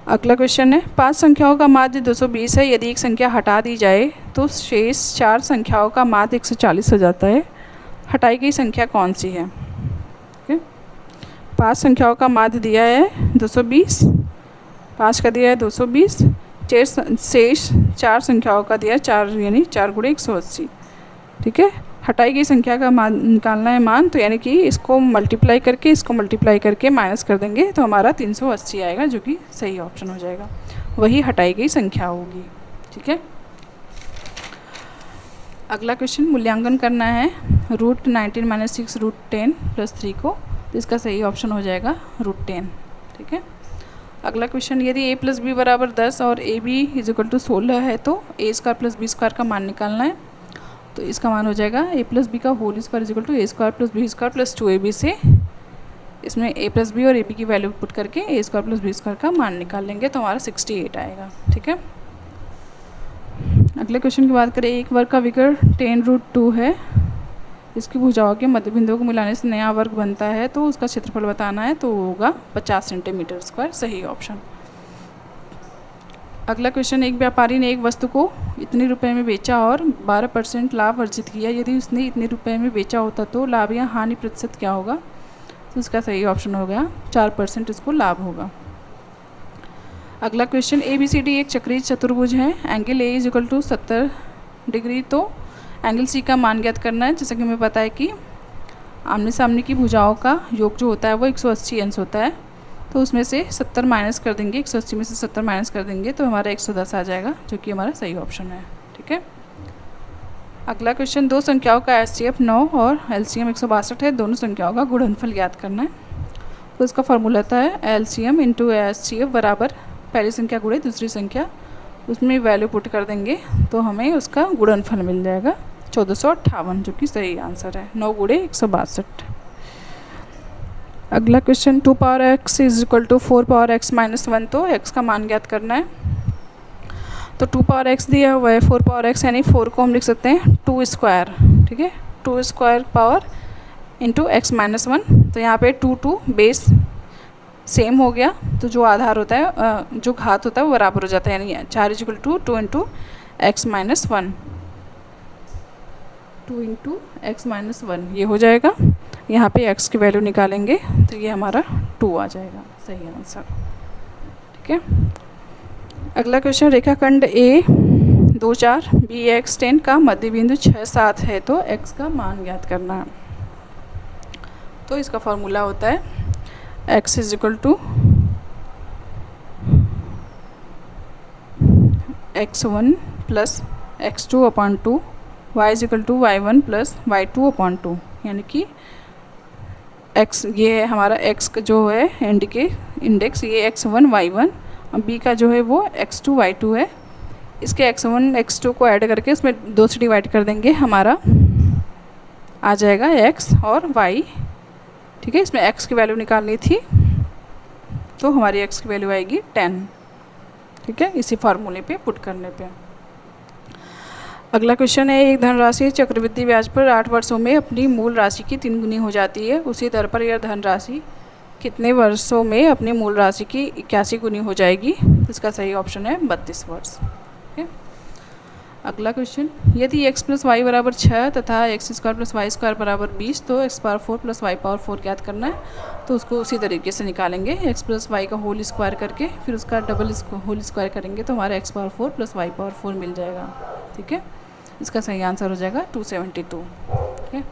अगला क्वेश्चन है, 5 संख्याओं का माध्य 220 है, यदि एक संख्या हटा दी जाए तो शेष 4 संख्याओं का माध्य 140 हो जाता है, हटाई गई संख्या कौन सी है, ठीक है। 5 संख्याओं का माध्य दिया है 220, 5 का दिया है 220, शेष 4 संख्याओं का दिया है 4, यानी 4 गुणे 180, ठीक है। हटाई गई संख्या का मान निकालना है मान, तो यानी कि इसको मल्टीप्लाई करके माइनस कर देंगे, तो हमारा 380 आएगा, जो कि सही ऑप्शन हो जाएगा, वही हटाई गई संख्या होगी, ठीक है। अगला क्वेश्चन, मूल्यांकन करना है √19 - 6 √10 + 3 को, तो इसका सही ऑप्शन हो जाएगा √10, ठीक है। अगला क्वेश्चन, यदि a + b = 10 और ab = 16 है, तो a² + b² का मान निकालना है, तो इसका मान हो जाएगा a + b का whole square is equal to a² + b² + 2ab से इसमें a + b और ab की वैल्यू पुट करके a² + b² का मान निकाल लेंगे, तो हमारा 68 आएगा, ठीक है। अगले क्वेश्चन की बात करें, एक वर्ग का विकर्ण 10√2 है, इसकी भुजाओं के मध्य बिंदुओं को मिलाने से नया वर्ग बनता है, तो उसका क्षेत्रफल बताना है, तो होगा 50 सेंटीमीटर स्क्वायर, सही ऑप्शन। अगला क्वेश्चन, एक व्यापारी ने एक वस्तु को इतने रुपए में बेचा और 12% लाभ अर्जित किया, यदि उसने इतने रुपए में बेचा होता तो लाभ या हानि प्रतिशत क्या होगा, तो इसका सही ऑप्शन हो गया 4% इसको लाभ होगा। अगला क्वेश्चन, ABCD एक चक्रीय चतुर्भुज है, एंगल A = 70 डिग्री, तो एंगल C का मान ज्ञात करना है। जैसा कि हमें पता है कि आमने सामने की भुजाओं का योग जो होता है वो 180 अंश होता है, तो उसमें से 70 माइनस कर देंगे, 180 में से 70 माइनस कर देंगे, तो हमारा 110 आ जाएगा, जो कि हमारा सही ऑप्शन है, ठीक है। अगला क्वेश्चन, 2 संख्याओं का HCF 9 और LCM 162 है, दोनों संख्याओं का गुणनफल ज्ञात करना है, तो इसका फॉर्मूला होता है LCM × HCF बराबर पहली संख्या गुणे दूसरी संख्या, उसमें वैल्यू पुट कर देंगे, तो हमें उसका गुणनफल मिल जाएगा 1458, जो कि सही आंसर है, 9 गुणे 162। अगला क्वेश्चन, 2x = 4x - 1, तो x का मान ज्ञात करना है, तो 2x दिया हुआ है, 4x यानी 4 को हम लिख सकते हैं 2², ठीक है, 2² पावर × x - 1, तो यहाँ पे 2 बेस सेम हो गया, तो जो आधार होता है जो घात होता है वो बराबर हो जाता है, यानी 4 = 2 × x - 1, 2 × x - 1 ये हो जाएगा। यहाँ पे x की वैल्यू निकालेंगे, तो ये हमारा 2 आ जाएगा, सही आंसर, ठीक है। अगला क्वेश्चन, रेखाखंड A 2 4 BX 10 का मध्य बिंदु 6 7 है, तो x का मान ज्ञात करना है, तो इसका फॉर्मूला होता है x = x1 + x2/2, y = y1 + y2/2, यानी कि x ये हमारा x का जो है इंडेक्स ये x1 y1, और b का जो है वो x2 y2 है, इसके x1 x2 को ऐड करके उसमें 2 से डिवाइड कर देंगे, हमारा आ जाएगा x और y, ठीक है। इसमें x की वैल्यू निकालनी थी, तो हमारी x की वैल्यू आएगी 10, ठीक है, इसी फार्मूले पे पुट करने पे। अगला क्वेश्चन है, एक धनराशि चक्रवृद्धि ब्याज पर 8 वर्षों में अपनी मूल राशि की 3 गुनी हो जाती है, उसी दर पर यह धनराशि कितने वर्षों में अपनी मूल राशि की 81 गुनी हो जाएगी? इसका सही ऑप्शन है 32 वर्ष। ओके। अगला क्वेश्चन, यदि x प्लस वाई बराबर 6 तथा x square plus y square बराबर 20 तो x power 4 plus y power 4 ज्ञात करना है। तो उसको उसी तरीके से निकालेंगे, x प्लस वाई का होल स्क्वायर करके फिर उसका डबल होल स्क्वायर करेंगे तो हमारा x power 4 plus y power 4 मिल जाएगा। ठीक है, इसका सही आंसर हो जाएगा 272। ठीक है।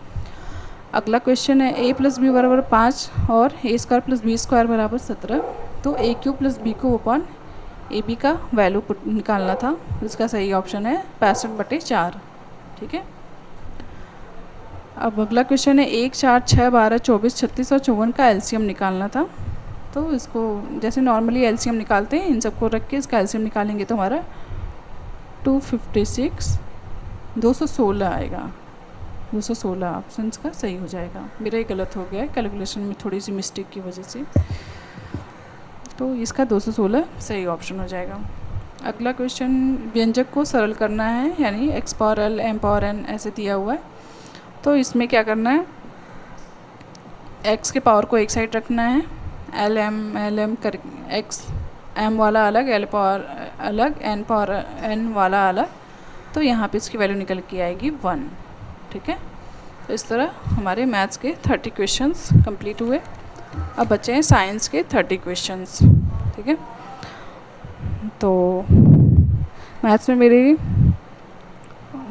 अगला क्वेश्चन है, a प्लस बी बराबर 5 और a square plus b square बराबर 17, तो a क्यूब प्लस बी को अपॉन ए बी का वैल्यू निकालना था। इसका सही ऑप्शन है 65/4। ठीक है। अब अगला क्वेश्चन है, 1, 4, 6, 12, 24, 36 और 54 का एलसीएम निकालना था। तो इसको जैसे नॉर्मली एलसीएम निकालते हैं इन सबको रख के इसका एलसीएम निकालेंगे तो हमारा 256 216 आएगा। 216 ऑप्शन का सही हो जाएगा। मेरा ही गलत हो गया है, कैलकुलेशन में थोड़ी सी मिस्टेक की वजह से, तो इसका 216 सही ऑप्शन हो जाएगा। अगला क्वेश्चन, व्यंजक को सरल करना है, यानी x power l m power n ऐसे दिया हुआ है। तो इसमें क्या करना है, एक्स के पावर को एक साइड रखना है, एल एम कर एक्स एम वाला अलग, एल पावर अलग, एन पावर एन वाला अलग, तो यहाँ पे इसकी वैल्यू निकल के आएगी 1। ठीक है। तो इस तरह हमारे मैथ्स के 30 क्वेश्चंस कंप्लीट हुए। अब बचे हैं साइंस के 30 क्वेश्चंस। ठीक है। तो मैथ्स में मेरी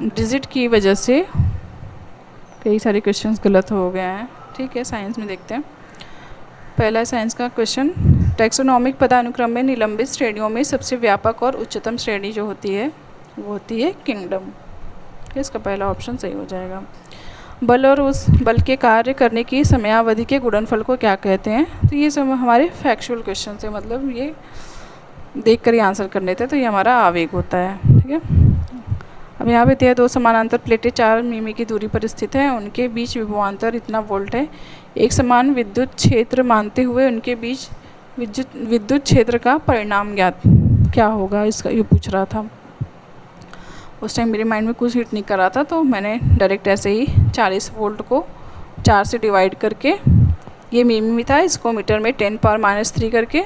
डिजिट की वजह से कई सारे क्वेश्चंस गलत हो गए हैं। ठीक है, साइंस में देखते हैं। पहला साइंस का क्वेश्चन, टैक्सोनॉमिक पदानुक्रम में निलंबित श्रेणियों में सबसे व्यापक और उच्चतम श्रेणी जो होती है वो होती है किंगडम। इसका पहला ऑप्शन सही हो जाएगा। बल और उस बल के कार्य करने की समयावधि के गुणनफल को क्या कहते हैं? तो ये सब हमारे फैक्चुअल क्वेश्चन है, मतलब ये देख कर ही आंसर करने थे, तो ये हमारा आवेग होता है। ठीक है। अब यहाँ पे दिया 2 समानांतर प्लेटें 4 मिमी की दूरी पर स्थित हैं, उनके बीच विभवांतर इतना वोल्ट है। एक समान विद्युत क्षेत्र मानते हुए उनके बीच विद्युत क्षेत्र का परिणाम ज्ञात क्या होगा, इसका ये पूछ रहा था। उस टाइम मेरे माइंड में कुछ हिट नहीं कर रहा था, तो मैंने डायरेक्ट ऐसे ही 40 वोल्ट को 4 से डिवाइड करके, ये मिमी में था, इसको मीटर में 10⁻³ करके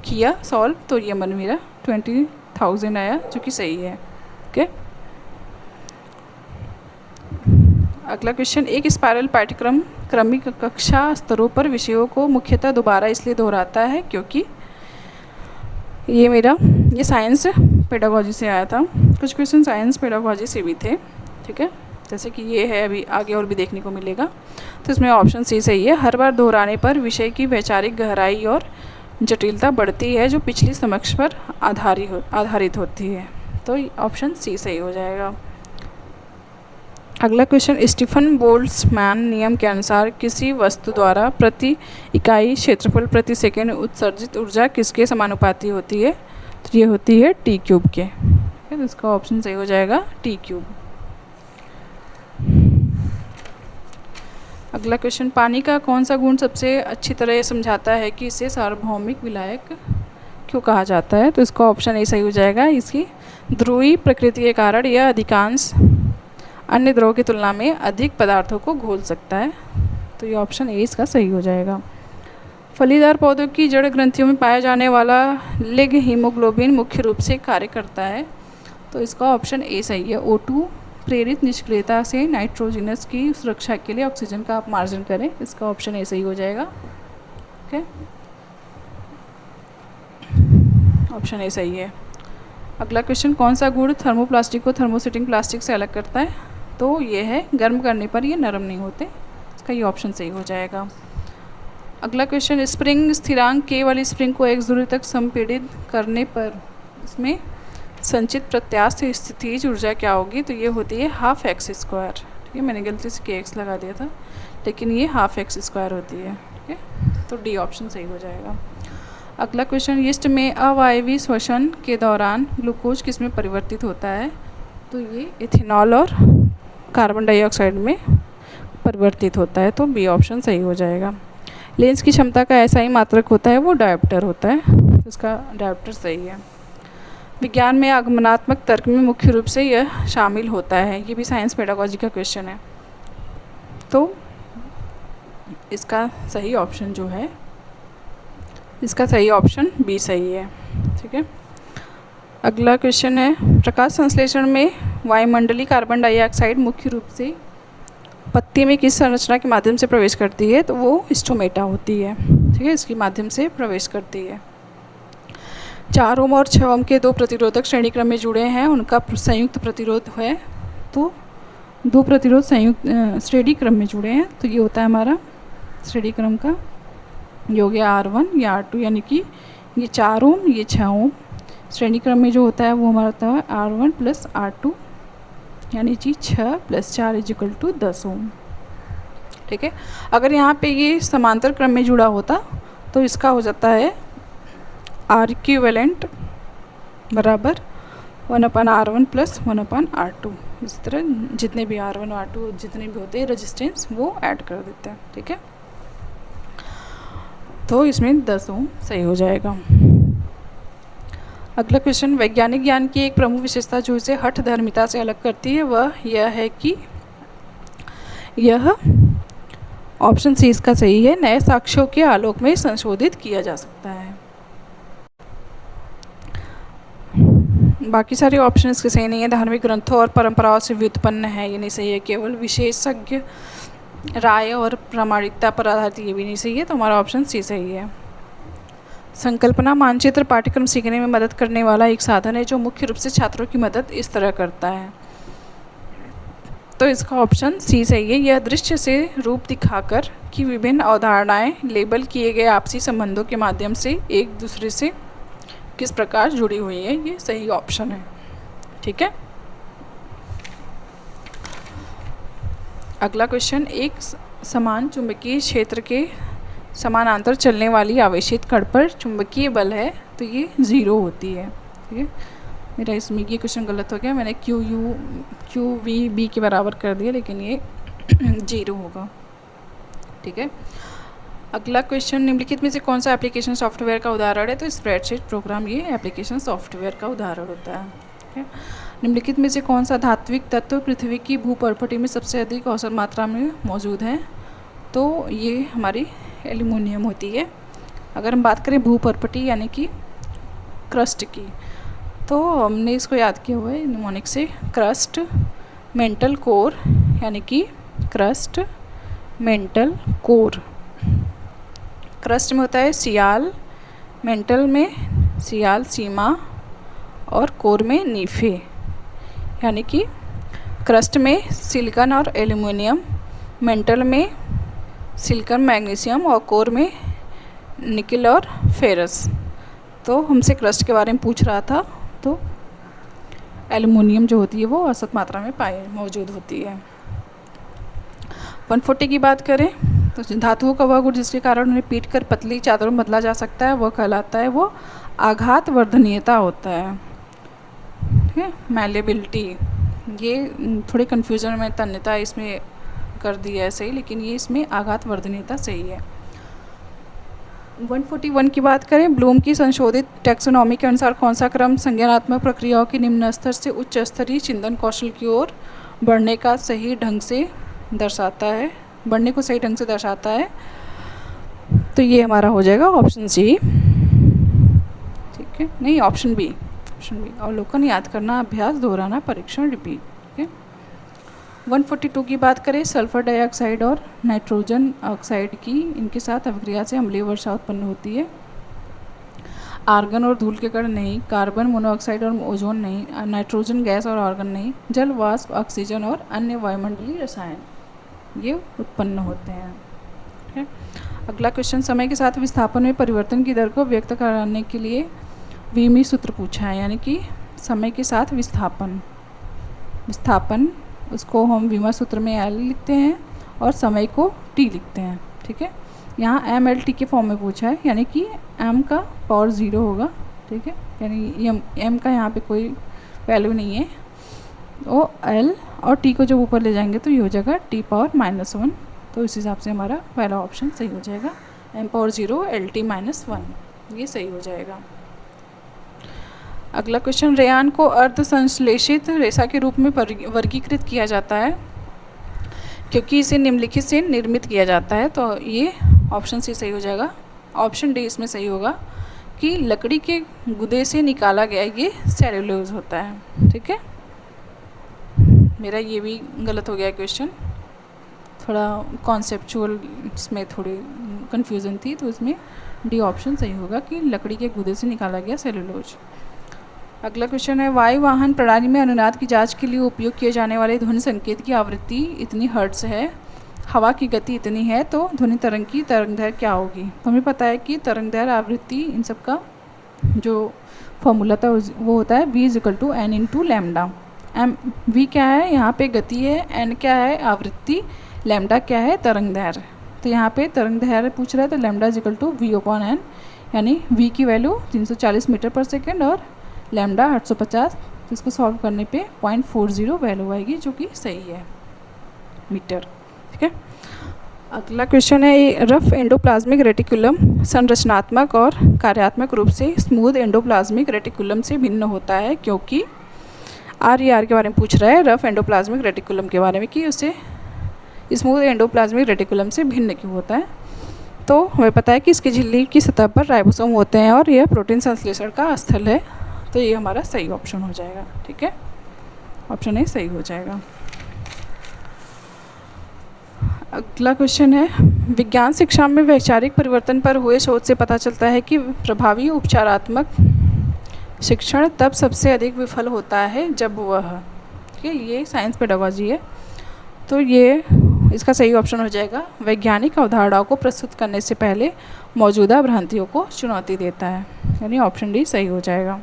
किया सॉल्व, तो ये मन मेरा 20,000 आया, जो कि सही है। ओके। अगला क्वेश्चन, एक स्पाइरल पाठ्यक्रम क्रमिक कक्षा स्तरों पर विषयों को मुख्यतः दोबारा इसलिए दोहराता है क्योंकि ये साइंस पेडागोजी से आया था। कुछ क्वेश्चन साइंस पेडागोजी से भी थे। ठीक है, जैसे कि ये है, अभी आगे और भी देखने को मिलेगा। तो इसमें ऑप्शन सी सही है। हर बार दोहराने पर विषय की वैचारिक गहराई और जटिलता बढ़ती है जो पिछली समझ पर आधारित होती है। तो ऑप्शन सी सही हो जाएगा। अगला क्वेश्चन, स्टीफन बोल्ट्जमैन नियम के अनुसार किसी वस्तु द्वारा प्रति इकाई क्षेत्रफल प्रति सेकंड उत्सर्जित ऊर्जा किसके समानुपाती होती है? तो ये होती है T³ के। तो इसका ऑप्शन सही हो जाएगा T³। अगला क्वेश्चन, पानी का कौन सा गुण सबसे अच्छी तरह समझाता है कि इसे सार्वभौमिक विलायक क्यों कहा जाता है? तो इसका ऑप्शन ए सही हो जाएगा। इसकी ध्रुवीय प्रकृति के कारण यह अधिकांश अन्य द्रव की तुलना में अधिक पदार्थों को घोल सकता है। तो ये ऑप्शन ए इसका सही हो जाएगा। फलीदार पौधों की जड़ ग्रंथियों में पाया जाने वाला लिग हीमोग्लोबिन मुख्य रूप से कार्य करता है। तो इसका ऑप्शन ए सही है। O2 प्रेरित निष्क्रियता से नाइट्रोजनस की सुरक्षा के लिए ऑक्सीजन का अपमार्जन करें। इसका ऑप्शन ए सही हो जाएगा। ओके, ऑप्शन ए सही है। अगला क्वेश्चन, कौन सा गुण थर्मोप्लास्टिक को थर्मोसेटिंग प्लास्टिक से अलग करता है? तो ये है, गर्म करने पर ये नरम नहीं होते। इसका ये ऑप्शन सही हो जाएगा। अगला क्वेश्चन, स्प्रिंग स्थिरांक K वाली स्प्रिंग को x दूरी तक संपीड़ित करने पर इसमें संचित प्रत्यास्थ स्थितिज ऊर्जा क्या होगी? तो ये होती है 12x²। ठीक है, मैंने गलती से kx लगा दिया था, लेकिन ये 12x² होती है। ठीक है, तो डी ऑप्शन सही हो जाएगा। अगला क्वेश्चन, यीस्ट में अवायवीय श्वसन के दौरान ग्लूकोज किस में परिवर्तित होता है? तो ये इथेनॉल और कार्बन डाइऑक्साइड में परिवर्तित होता है। तो बी ऑप्शन सही हो जाएगा। लेंस की क्षमता का ऐसा ही मात्रक होता है, वो डायोप्टर होता है। तो इसका डायोप्टर सही है। विज्ञान में आगमनात्मक तर्क में मुख्य रूप से यह शामिल होता है। ये भी साइंस पेडागोजी का क्वेश्चन है। तो इसका सही ऑप्शन जो है, इसका सही ऑप्शन बी सही है। ठीक है। अगला क्वेश्चन है, प्रकाश संश्लेषण में वायुमंडलीय कार्बन डाइऑक्साइड मुख्य रूप से पत्ती में किस संरचना के माध्यम से प्रवेश करती है? तो वो स्टोमेटा होती है। ठीक है, इसके माध्यम से प्रवेश करती है। 4 ओम और 6 ओम के 2 प्रतिरोधक श्रेणी क्रम में जुड़े हैं, उनका संयुक्त प्रतिरोध है। तो 2 प्रतिरोध संयुक्त श्रेणी क्रम में जुड़े हैं, तो ये होता है हमारा श्रेणी क्रम का योग है R1 या R2, यानी कि ये 4 ओम ये 6 ओम। श्रेणी क्रम में जो होता है वो हमारा होता है R1 + R2, यानी कि 6 + 4 = 10 ओम। ठीक है। अगर यहाँ पे ये समांतर क्रम में जुड़ा होता तो इसका हो जाता है R इक्विवेलेंट बराबर 1/R1 + 1/R2। इस तरह जितने भी R1 और R2 जितने भी होते हैं रेजिस्टेंस वो ऐड कर देते हैं। ठीक है। तो इसमें 10 ओम सही हो जाएगा। अगला क्वेश्चन, वैज्ञानिक ज्ञान की एक प्रमुख विशेषता जो इसे हठधर्मिता से अलग करती है वह यह है कि यह ऑप्शन सी इसका सही है, नए साक्ष्यों के आलोक में संशोधित किया जा सकता है। बाकी सारे ऑप्शन इसके सही नहीं है। धार्मिक ग्रंथों और परंपराओं से व्युत्पन्न है, ये नहीं सही है। केवल विशेषज्ञ राय और प्रामाणिकता पर आधारित, ये भी नहीं सही है। तो हमारा ऑप्शन सी सही है। संकल्पना मानचित्र पाठ्यक्रम सीखने में मदद करने वाला एक साधन है जो मुख्य रूप से छात्रों की मदद इस तरह करता है। तो इसका ऑप्शन सी सही है। यह दृश्य से रूप दिखाकर कि विभिन्न अवधारणाएं लेबल किए गए आपसी संबंधों के माध्यम से एक दूसरे से किस प्रकार जुड़ी हुई है, ये सही ऑप्शन है। ठीक है। अगला क्वेश्चन, एक समान चुंबकीय क्षेत्र के समानांतर चलने वाली आवेशित कण पर चुंबकीय बल है तो ये 0 होती है। ठीक है। मेरा इसमें ये क्वेश्चन गलत हो गया, मैंने QV के बराबर कर दिया, लेकिन ये 0 होगा। ठीक है। अगला क्वेश्चन, निम्नलिखित में से कौन सा एप्लीकेशन सॉफ्टवेयर का उदाहरण है? तो स्प्रेडशीट प्रोग्राम ये एप्लीकेशन सॉफ्टवेयर का उदाहरण होता है। ठीक है। निम्नलिखित में से कौन सा धात्विक तत्व पृथ्वी की भूपर्पटी में सबसे अधिक औसत मात्रा में मौजूद है? तो ये हमारी एल्युमिनियम होती है। अगर हम बात करें भूपर्पटी यानी कि क्रस्ट की, तो हमने इसको याद किया हुआ है निमोनिक से, क्रस्ट मेंटल कोर, यानी कि क्रस्ट मेंटल कोर। क्रस्ट में होता है सियाल, मेंटल में सियाल सीमा और कोर में नीफे, यानी कि क्रस्ट में सिलिकॉन और एल्युमिनियम, मेंटल में सिलिकॉन मैग्नीशियम और कोर में निकल और फेरस। तो हमसे क्रस्ट के बारे में पूछ रहा था, तो एल्युमिनियम जो होती है वो औसत मात्रा में मौजूद होती है। 140 की बात करें तो धातुओं का वह गुण जिसके कारण उन्हें पीट कर पतली चादरों में बदला जा सकता है वह कहलाता है, वो आघात वर्धनीयता होता है। ठीक है। मैलेबिलिटी, ये थोड़ी कन्फ्यूजन में तन्यता इसमें कर दिया है सही, लेकिन ये इसमें आघात वर्धनीयता सही है। 141 की बात करें, ब्लूम की संशोधित टैक्सोनॉमी के अनुसार कौन सा क्रम संज्ञानात्मक प्रक्रियाओं के निम्न स्तर से उच्च स्तरीय चिंतन कौशल की ओर बढ़ने को सही ढंग से दर्शाता है? तो ये हमारा हो जाएगा ऑप्शन सी। ठीक है, नहीं ऑप्शन बी। अवलोकन, याद करना, अभ्यास, दोहराना, परीक्षण, रिपीट। ठीक है। 142 की बात करें, सल्फर डाइऑक्साइड और नाइट्रोजन ऑक्साइड की इनके साथ अभिक्रिया से अम्लीय वर्षा उत्पन्न होती है। आर्गन और धूल के कण नहीं, कार्बन मोनोऑक्साइड और ओजोन नहीं, नाइट्रोजन गैस और आर्गन नहीं, जल वाष्प, ऑक्सीजन और अन्य वायुमंडलीय रसायन ये उत्पन्न होते हैं। ठीक है। अगला क्वेश्चन, समय के साथ विस्थापन में परिवर्तन की दर को व्यक्त करने के लिए वीमी सूत्र पूछा है, यानी कि समय के साथ विस्थापन उसको हम वीमा सूत्र में एल लिखते हैं और समय को टी लिखते हैं। ठीक है। यहाँ MLT के फॉर्म में पूछा है, यानी कि m का पावर 0 होगा। ठीक है, यानी m का यहाँ पे कोई वैल्यू नहीं है। वो l और t को जब ऊपर ले जाएंगे तो ये हो जाएगा t⁻⁻1। तो इस हिसाब से हमारा पहला ऑप्शन सही हो जाएगा, m⁻0 LT-1, ये सही हो जाएगा। अगला क्वेश्चन, रेयान को अर्ध संश्लेषित रेशा के रूप में वर्गीकृत किया जाता है क्योंकि इसे निम्नलिखित से निर्मित किया जाता है। तो ये ऑप्शन सी सही हो जाएगा, ऑप्शन डी इसमें सही होगा कि लकड़ी के गुदे से निकाला गया ये सेलुलोज होता है। ठीक है, मेरा ये भी गलत हो गया क्वेश्चन, थोड़ा कॉन्सेप्चुअल इसमें थोड़ी कन्फ्यूज़न थी, तो इसमें डी ऑप्शन सही होगा कि लकड़ी के गुदे से निकाला गया सेलुलोज। अगला क्वेश्चन है, वायु वाहन प्रणाली में अनुनाद की जांच के लिए उपयोग किए जाने वाले ध्वनि संकेत की आवृत्ति इतनी हर्ट्ज है, हवा की गति इतनी है, तो ध्वनि तरंग की तरंगदैर्घ्य क्या होगी। तो हमें पता है कि तरंगदैर्घ्य आवृत्ति इन सब का जो फॉर्मूला था वो होता है v = n × लैम्डा। v क्या है, यहाँ पे गति है, n क्या है आवृत्ति, लैम्डा क्या है तरंगदैर्घ्य। तो यहाँ पे तरंगदैर्घ्य पूछ रहा है तो लैम्डा = v/n, यानी v की वैल्यू 340 मीटर पर सेकेंड और लैम्डा 850। तो इसको सॉल्व करने पे 0.40 वैल्यू आएगी, जो कि सही है मीटर। ठीक है, अगला क्वेश्चन है, रफ एंडोप्लाज्मिक रेटिकुलम संरचनात्मक और कार्यात्मक रूप से स्मूथ एंडोप्लाज्मिक रेटिकुलम से भिन्न होता है क्योंकि RER के बारे में पूछ रहा है, रफ एंडोप्लाज्मिक रेटिकुलम के बारे में, कि उससे स्मूथ एंडोप्लाज्मिक रेटिकुलम से भिन्न क्यों होता है। तो हमें पता है कि इसकी झिल्ली की सतह पर राइबोसोम होते हैं और यह प्रोटीन संश्लेषण का स्थल है, तो ये हमारा सही ऑप्शन हो जाएगा। ठीक है, ऑप्शन ए सही हो जाएगा। अगला क्वेश्चन है, विज्ञान शिक्षा में वैचारिक परिवर्तन पर हुए शोध से पता चलता है कि प्रभावी उपचारात्मक शिक्षण तब सबसे अधिक विफल होता है जब वह, ठीक है, ये साइंस पेडागोजी है, तो ये इसका सही ऑप्शन हो जाएगा, वैज्ञानिक अवधारणाओं को प्रस्तुत करने से पहले मौजूदा भ्रांतियों को चुनौती देता है, यानी ऑप्शन डी सही हो जाएगा।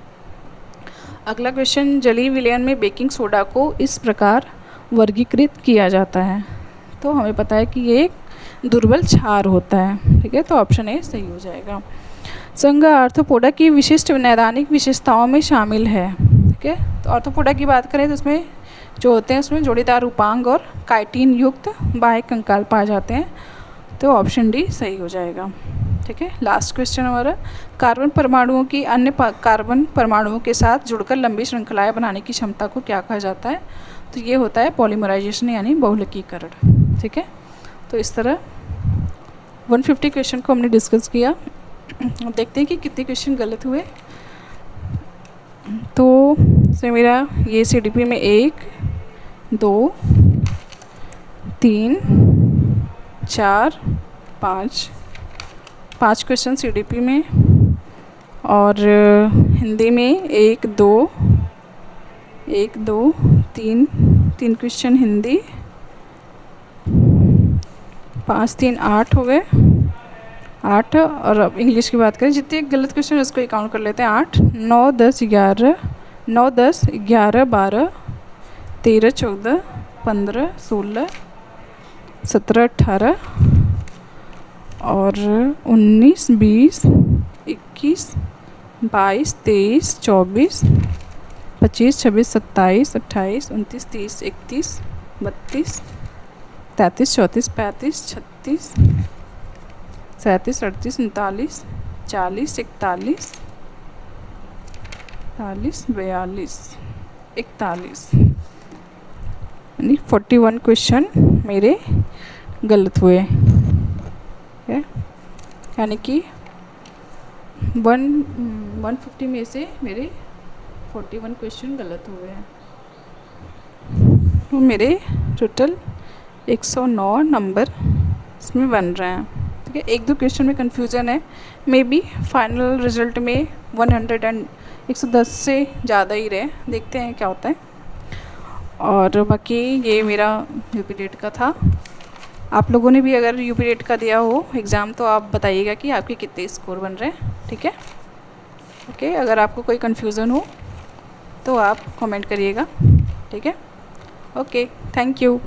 अगला क्वेश्चन, जलीय विलयन में बेकिंग सोडा को इस प्रकार वर्गीकृत किया जाता है। तो हमें पता है कि ये एक दुर्बल क्षार होता है। ठीक है, तो ऑप्शन ए सही हो जाएगा। संघ आर्थ्रोपोडा की विशिष्ट नैदानिक विशेषताओं में शामिल है। ठीक है, तो आर्थ्रोपोडा की बात करें तो उसमें जो होते हैं उसमें जोड़ीदार उपांग और काइटिन युक्त बाह्य कंकाल पाए जाते हैं, तो ऑप्शन डी सही हो जाएगा। ठीक है, लास्ट क्वेश्चन हमारा, कार्बन परमाणुओं की अन्य कार्बन परमाणुओं के साथ जुड़कर लंबी श्रृंखलाएं बनाने की क्षमता को क्या कहा जाता है। तो ये होता है पॉलीमराइजेशन, यानी बहुलकीकरण। ठीक है, तो इस तरह 150 क्वेश्चन को हमने डिस्कस किया। अब देखते हैं कि कितने क्वेश्चन गलत हुए। तो से मेरा ये CDP में 1 2 3 4 5 क्वेश्चन CDP में, और हिंदी में 1 2 3 क्वेश्चन हिंदी, 5 3 8 हो गए 8। और अब इंग्लिश की बात करें, जितने गलत क्वेश्चन है उसको काउंट कर लेते हैं। 8 9 10 11 9 10 11 12 13 14 15 16 17 18 और 19 20 21 22 23 24 25 26 27 28 29 30 31 32 33 34 35 36 37 38 39 40 41 42 41 यानी 41 क्वेश्चन मेरे गलत हुए, यानी कि 150 में से मेरे 41 क्वेश्चन गलत हुए हैं। तो मेरे टोटल 109 नंबर इसमें बन रहे हैं। ठीक है, 1-2 क्वेश्चन में कन्फ्यूज़न है, मे बी फाइनल रिजल्ट में 110 से ज़्यादा ही रहे, देखते हैं क्या होता है। और बाकी ये मेरा यूपी टेट का था। आप लोगों ने भी अगर यूपी टेट का दिया हो एग्ज़ाम तो आप बताइएगा कि आपके कितने स्कोर बन रहे हैं। ठीक है, ओके, अगर आपको कोई कन्फ्यूज़न हो तो आप कमेंट करिएगा। ठीक है, ओके, थैंक यू।